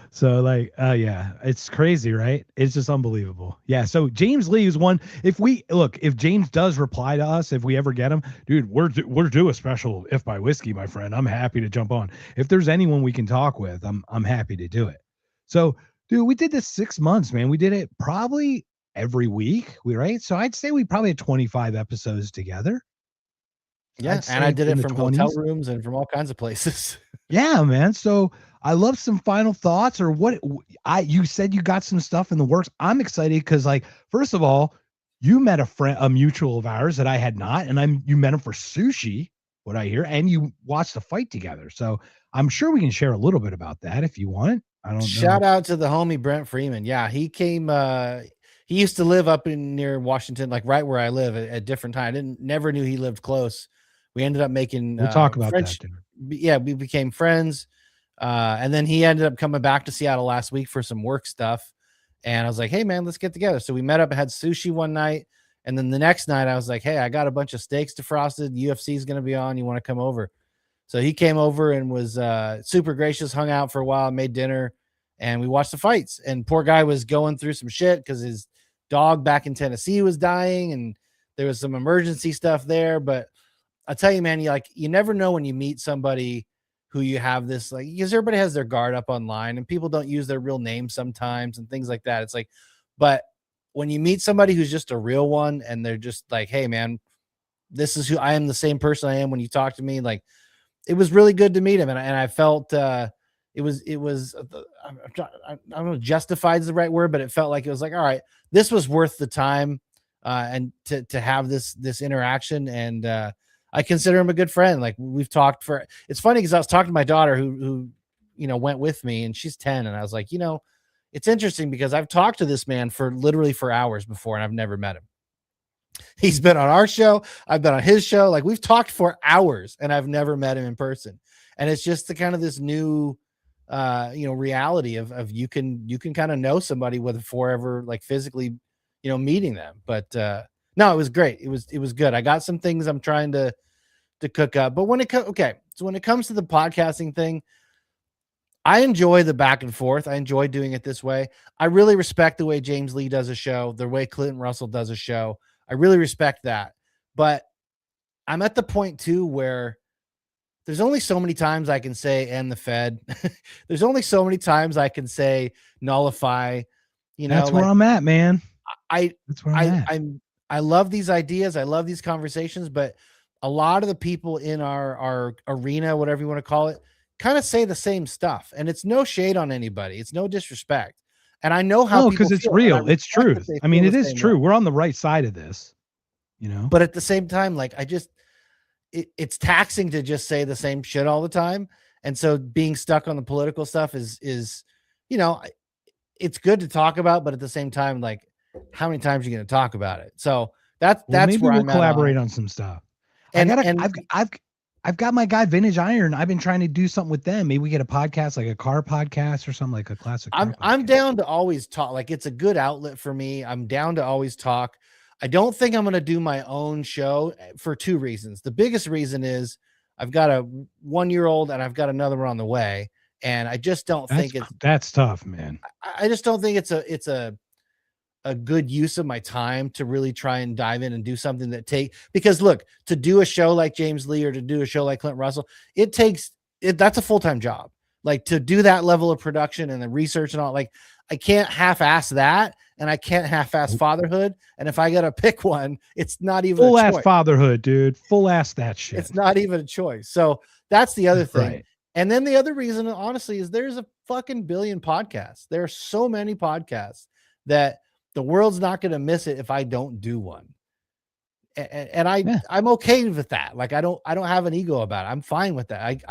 So like, yeah, it's crazy, right? It's just unbelievable. Yeah. So James Lee is one. If James does reply to us, if we ever get him, dude, we're due a special If by Whiskey, my friend. I'm happy to jump on. If there's anyone we can talk with, I'm happy to do it. So, dude, we did this 6 months, man. We did it probably every week. Right? So I'd say we probably had 25 episodes together. Yeah, and I did it from hotel rooms and from all kinds of places. Yeah, man. So I love some final thoughts, or what you said you got some stuff in the works. I'm excited because, like, first of all, you met a mutual of ours that I had not, and you met him for sushi, what I hear, and you watched the fight together. So I'm sure we can share a little bit about that if you want. I don't know. Shout out to the homie Brent Freeman. Yeah, he came. He used to live up near Washington, like right where I live at different time. I never knew he lived close. We ended up making. We'll talk about that. Yeah, we became friends. And then he ended up coming back to Seattle last week for some work stuff. And I was like, hey, man, let's get together. So we met up and had sushi one night. And then the next night I was like, hey, I got a bunch of steaks defrosted. UFC is going to be on. You want to come over? So he came over and was super gracious, hung out for a while, made dinner, and we watched the fights. And poor guy was going through some shit because his dog back in Tennessee was dying. And there was some emergency stuff there. But I tell you, man, you never know when you meet somebody who you have this, like, because everybody has their guard up online and people don't use their real name sometimes and things like that. It's like, but when you meet somebody who's just a real one and they're just like, hey, man, this is who I am, the same person I am when you talk to me. Like, it was really good to meet him. And I felt it was I don't know, justified is the right word, but it felt like it was like, all right, this was worth the time and to have this interaction. And I consider him a good friend. Like, we've talked it's funny because I was talking to my daughter who went with me, and she's 10. And I was like, it's interesting because I've talked to this man for hours before, and I've never met him. He's been on our show. I've been on his show. Like, we've talked for hours and I've never met him in person. And it's just the kind of this new, reality of you can kind of know somebody before ever, like, physically, meeting them. But, no, it was great. It was good. I got some things I'm trying to cook up, but when it comes to the podcasting thing, I enjoy the back and forth. I enjoy doing it this way. I really respect the way James Lee does a show, the way Clinton Russell does a show. I really respect that. But I'm at the point too where there's only so many times I can say "and the Fed." There's only so many times I can say "nullify." That's where I'm at, man. I love these ideas. I love these conversations, but a lot of the people in our arena, whatever you want to call it, kind of say the same stuff. And it's no shade on anybody. It's no disrespect. And I know how, because it's real. It's truth. I mean, it is true. We're on the right side of this, but at the same time, like, it's taxing to just say the same shit all the time. And so being stuck on the political stuff is, it's good to talk about, but at the same time, like, how many times are you going to talk about it? So that's maybe where we'll I'm collaborate on some stuff. And I've I've got my guy Vintage Iron. I've been trying to do something with them. Maybe we get a podcast, like a car podcast or something, like a classic. I'm down to always talk. Like, it's a good outlet for me. I'm down to always talk. I don't think I'm going to do my own show for two reasons. The biggest reason is I've got a 1-year-old and I've got another one on the way. And I just don't think that's tough, man. I just don't think it's a good use of my time to really try and dive in and do something because look, to do a show like James Lee or to do a show like Clint Russell, that's a full-time job. Like, to do that level of production and the research and all, like, I can't half-ass that, and I can't half-ass fatherhood. And if I got to pick one, it's not even full-ass fatherhood, dude. Full-ass that shit. It's not even a choice. So that's the other thing. Right. And then the other reason, honestly, is there's a fucking billion podcasts. There are so many podcasts that the world's not going to miss it if I don't do one. And I'm okay with that. Like, I don't have an ego about it. I'm fine with that.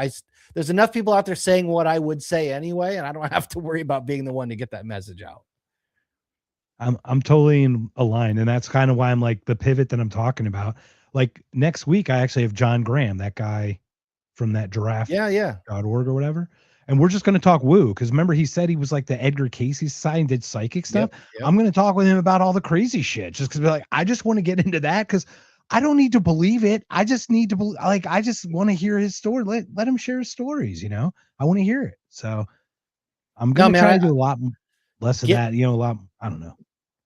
There's enough people out there saying what I would say anyway, and I don't have to worry about being the one to get that message out. I'm totally in a line, and that's kind of why I'm like the pivot that I'm talking about. Like, next week, I actually have John Graham, that guy from that giraffe.org or whatever. And we're just going to talk woo. Because remember, he said he was like the Edgar Casey side and did psychic stuff. Yep. I'm going to talk with him about all the crazy shit. Just because, like, I just want to get into that because I don't need to believe it. I just need to believe. Like, I just want to hear his story. Let him share his stories. You know, I want to hear it. So I'm going to try to do a lot less of that. You know, a lot. I don't know.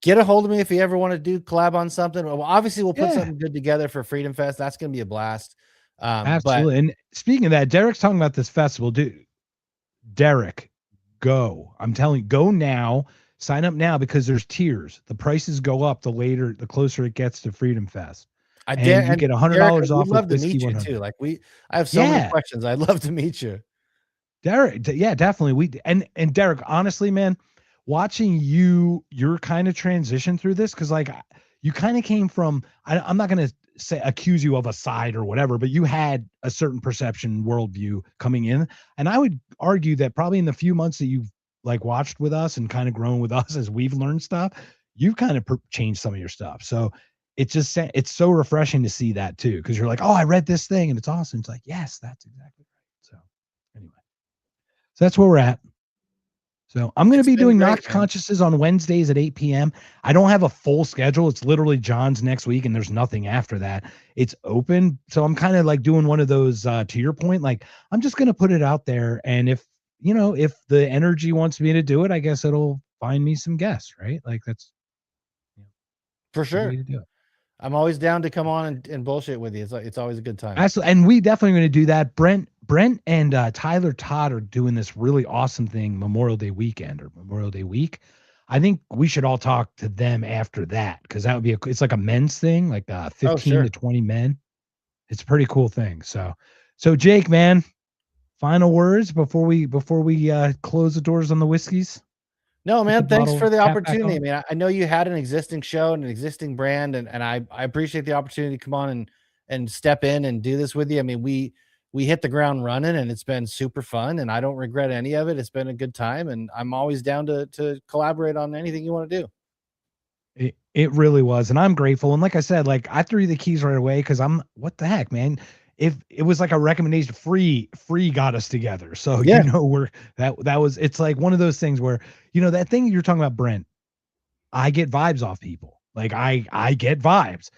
Get a hold of me if you ever want to do collab on something. Well, obviously, we'll put something good together for Freedom Fest. That's going to be a blast. Absolutely. And speaking of that, Derek's talking about this festival, dude. Derek, go. I'm telling you, go now. Sign up now because there's tiers. The prices go up the closer it gets to Freedom Fest. You get $100 off. I'd love to meet you too. Like, I have so many questions. I'd love to meet you. Derek, yeah, definitely. And Derek, honestly, man, watching your kind of transition through this, because like you kind of came from, I'm not going to accuse you of a side or whatever, but you had a certain perception worldview coming in. And I would argue that probably in the few months that you've like watched with us and kind of grown with us as we've learned stuff, you've kind of changed some of your stuff. So it's so refreshing to see that too. Cause you're like, oh, I read this thing and it's awesome. It's like, yes, that's exactly right. So anyway, so that's where we're at. So I'm going to be doing Knocked Consciouses on Wednesdays at 8 p.m. I don't have a full schedule. It's literally John's next week and there's nothing after that. It's open. So I'm kind of like doing one of those, to your point, like I'm just going to put it out there. And if the energy wants me to do it, I guess it'll find me some guests, right? Like that's for sure. I'm always down to come on and bullshit with you. It's always a good time. Absolutely. And we definitely going to do that. Brent and Tyler Todd are doing this really awesome thing Memorial Day weekend or Memorial Day week. I think we should all talk to them after that because that would be it's like a men's thing, like 15 to 20 men. It's a pretty cool thing. So Jake, man, final words before we close the doors on the whiskeys. No, man, thanks for the opportunity. I mean, I know you had an existing show and an existing brand, and I appreciate the opportunity to come on and step in and do this with you. I mean, we hit the ground running and it's been super fun and I don't regret any of it. It's been a good time and I'm always down to collaborate on anything you want to do. It really was. And I'm grateful. And like I said, like I threw you the keys right away because what the heck, man? If it was like a recommendation, free got us together. So, it's like one of those things where, that thing you're talking about, Brent, I get vibes off people. Like I get vibes.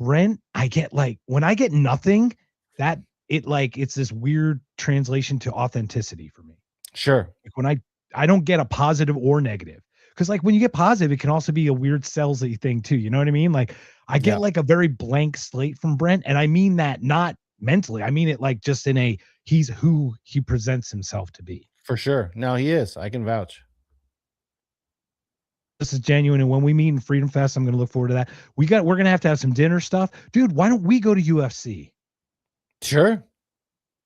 Brent, I get like, when I get nothing, that it's this weird translation to authenticity for me. Sure. Like when I don't get a positive or negative. Cause like when you get positive, it can also be a weird salesy thing too. You know what I mean? Like I get like a very blank slate from Brent. And I mean that not mentally. I mean it like just in he's who he presents himself to be. For sure. No, he is. I can vouch. This is genuine. And when we meet in Freedom Fest, I'm going to look forward to that. We're going to have some dinner stuff. Dude, why don't we go to UFC? Sure.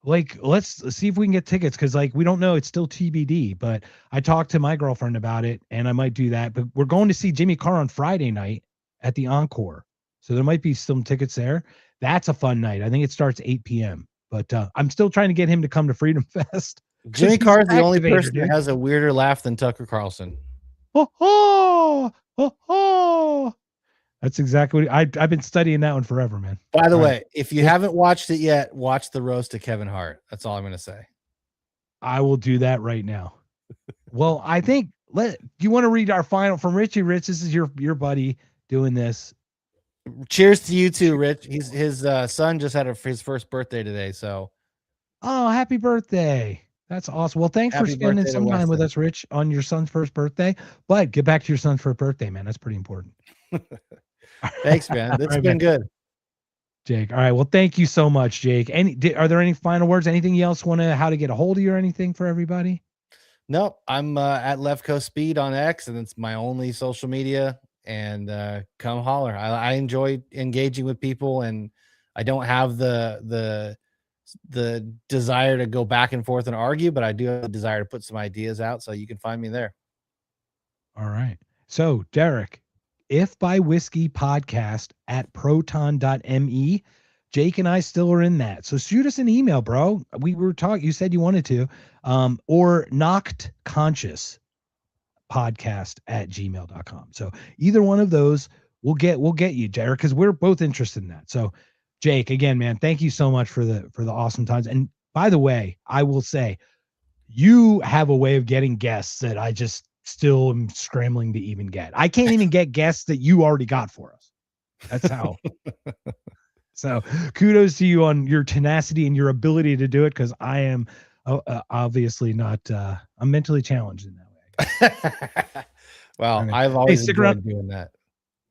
Like, let's see if we can get tickets. Cause like, we don't know. It's still TBD, but I talked to my girlfriend about it and I might do that, but we're going to see Jimmy Carr on Friday night at the Encore. So there might be some tickets there. That's a fun night. I think it starts 8 p.m. But I'm still trying to get him to come to Freedom Fest. Jimmy Carr is the only person that has a weirder laugh than Tucker Carlson. Oh, oh, oh, oh. That's exactly what I've been studying that one forever, man. By the All way, right. if you haven't watched it yet, watch the roast of Kevin Hart. That's all I'm going to say. I will do that right now. Well, I think do you want to read our final from Richie? Rich, this is your buddy doing this. Cheers to you too, Rich. His son just had his first birthday today, so. Oh, happy birthday. That's awesome. Well, thanks for Happy spending birthday to some time with Weston. us, Rich, on your son's first birthday. But get back to your son's first birthday, man. That's pretty important. Thanks, man. It's right, been man. good. Jake. All right. Well, thank you so much, Jake. Are there any final words? Anything else how to get a hold of you or anything for everybody? No, I'm at Left Coast Speed on X, and it's my only social media. And come holler. I enjoy engaging with people, and I don't have the desire to go back and forth and argue, but I do have the desire to put some ideas out. So you can find me there. All right. So, Derek, If by Whiskey podcast at proton.me. Jake and I still are in that. So shoot us an email, bro. We were talking, you said you wanted to, or knocked conscious podcast at gmail.com. So either one of those we'll get you, Derek, because we're both interested in that. So Jake, again, man, thank you so much for the awesome times. And by the way, I will say you have a way of getting guests that I just still am scrambling to even get. I can't even get guests that you already got for us. That's how. So kudos to you on your tenacity and your ability to do it, because I am obviously not, I'm mentally challenged in that way. Well, I've always stick enjoyed around, doing that.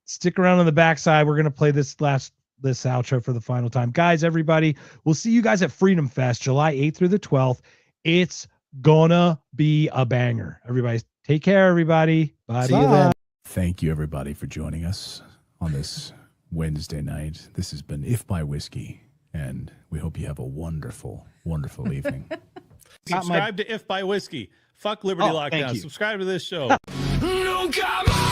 Stick around on the backside. We're going to play this outro for the final time. Guys, everybody, we'll see you guys at Freedom Fest, July 8th through the 12th. It's gonna be a banger. Everybody, take care, everybody. Bye. See you then. Thank you, everybody, for joining us on this Wednesday night. This has been If by Whiskey, and we hope you have a wonderful, wonderful evening. Subscribe to If by Whiskey. Fuck Liberty Lockdown. Subscribe to this show. No, come on!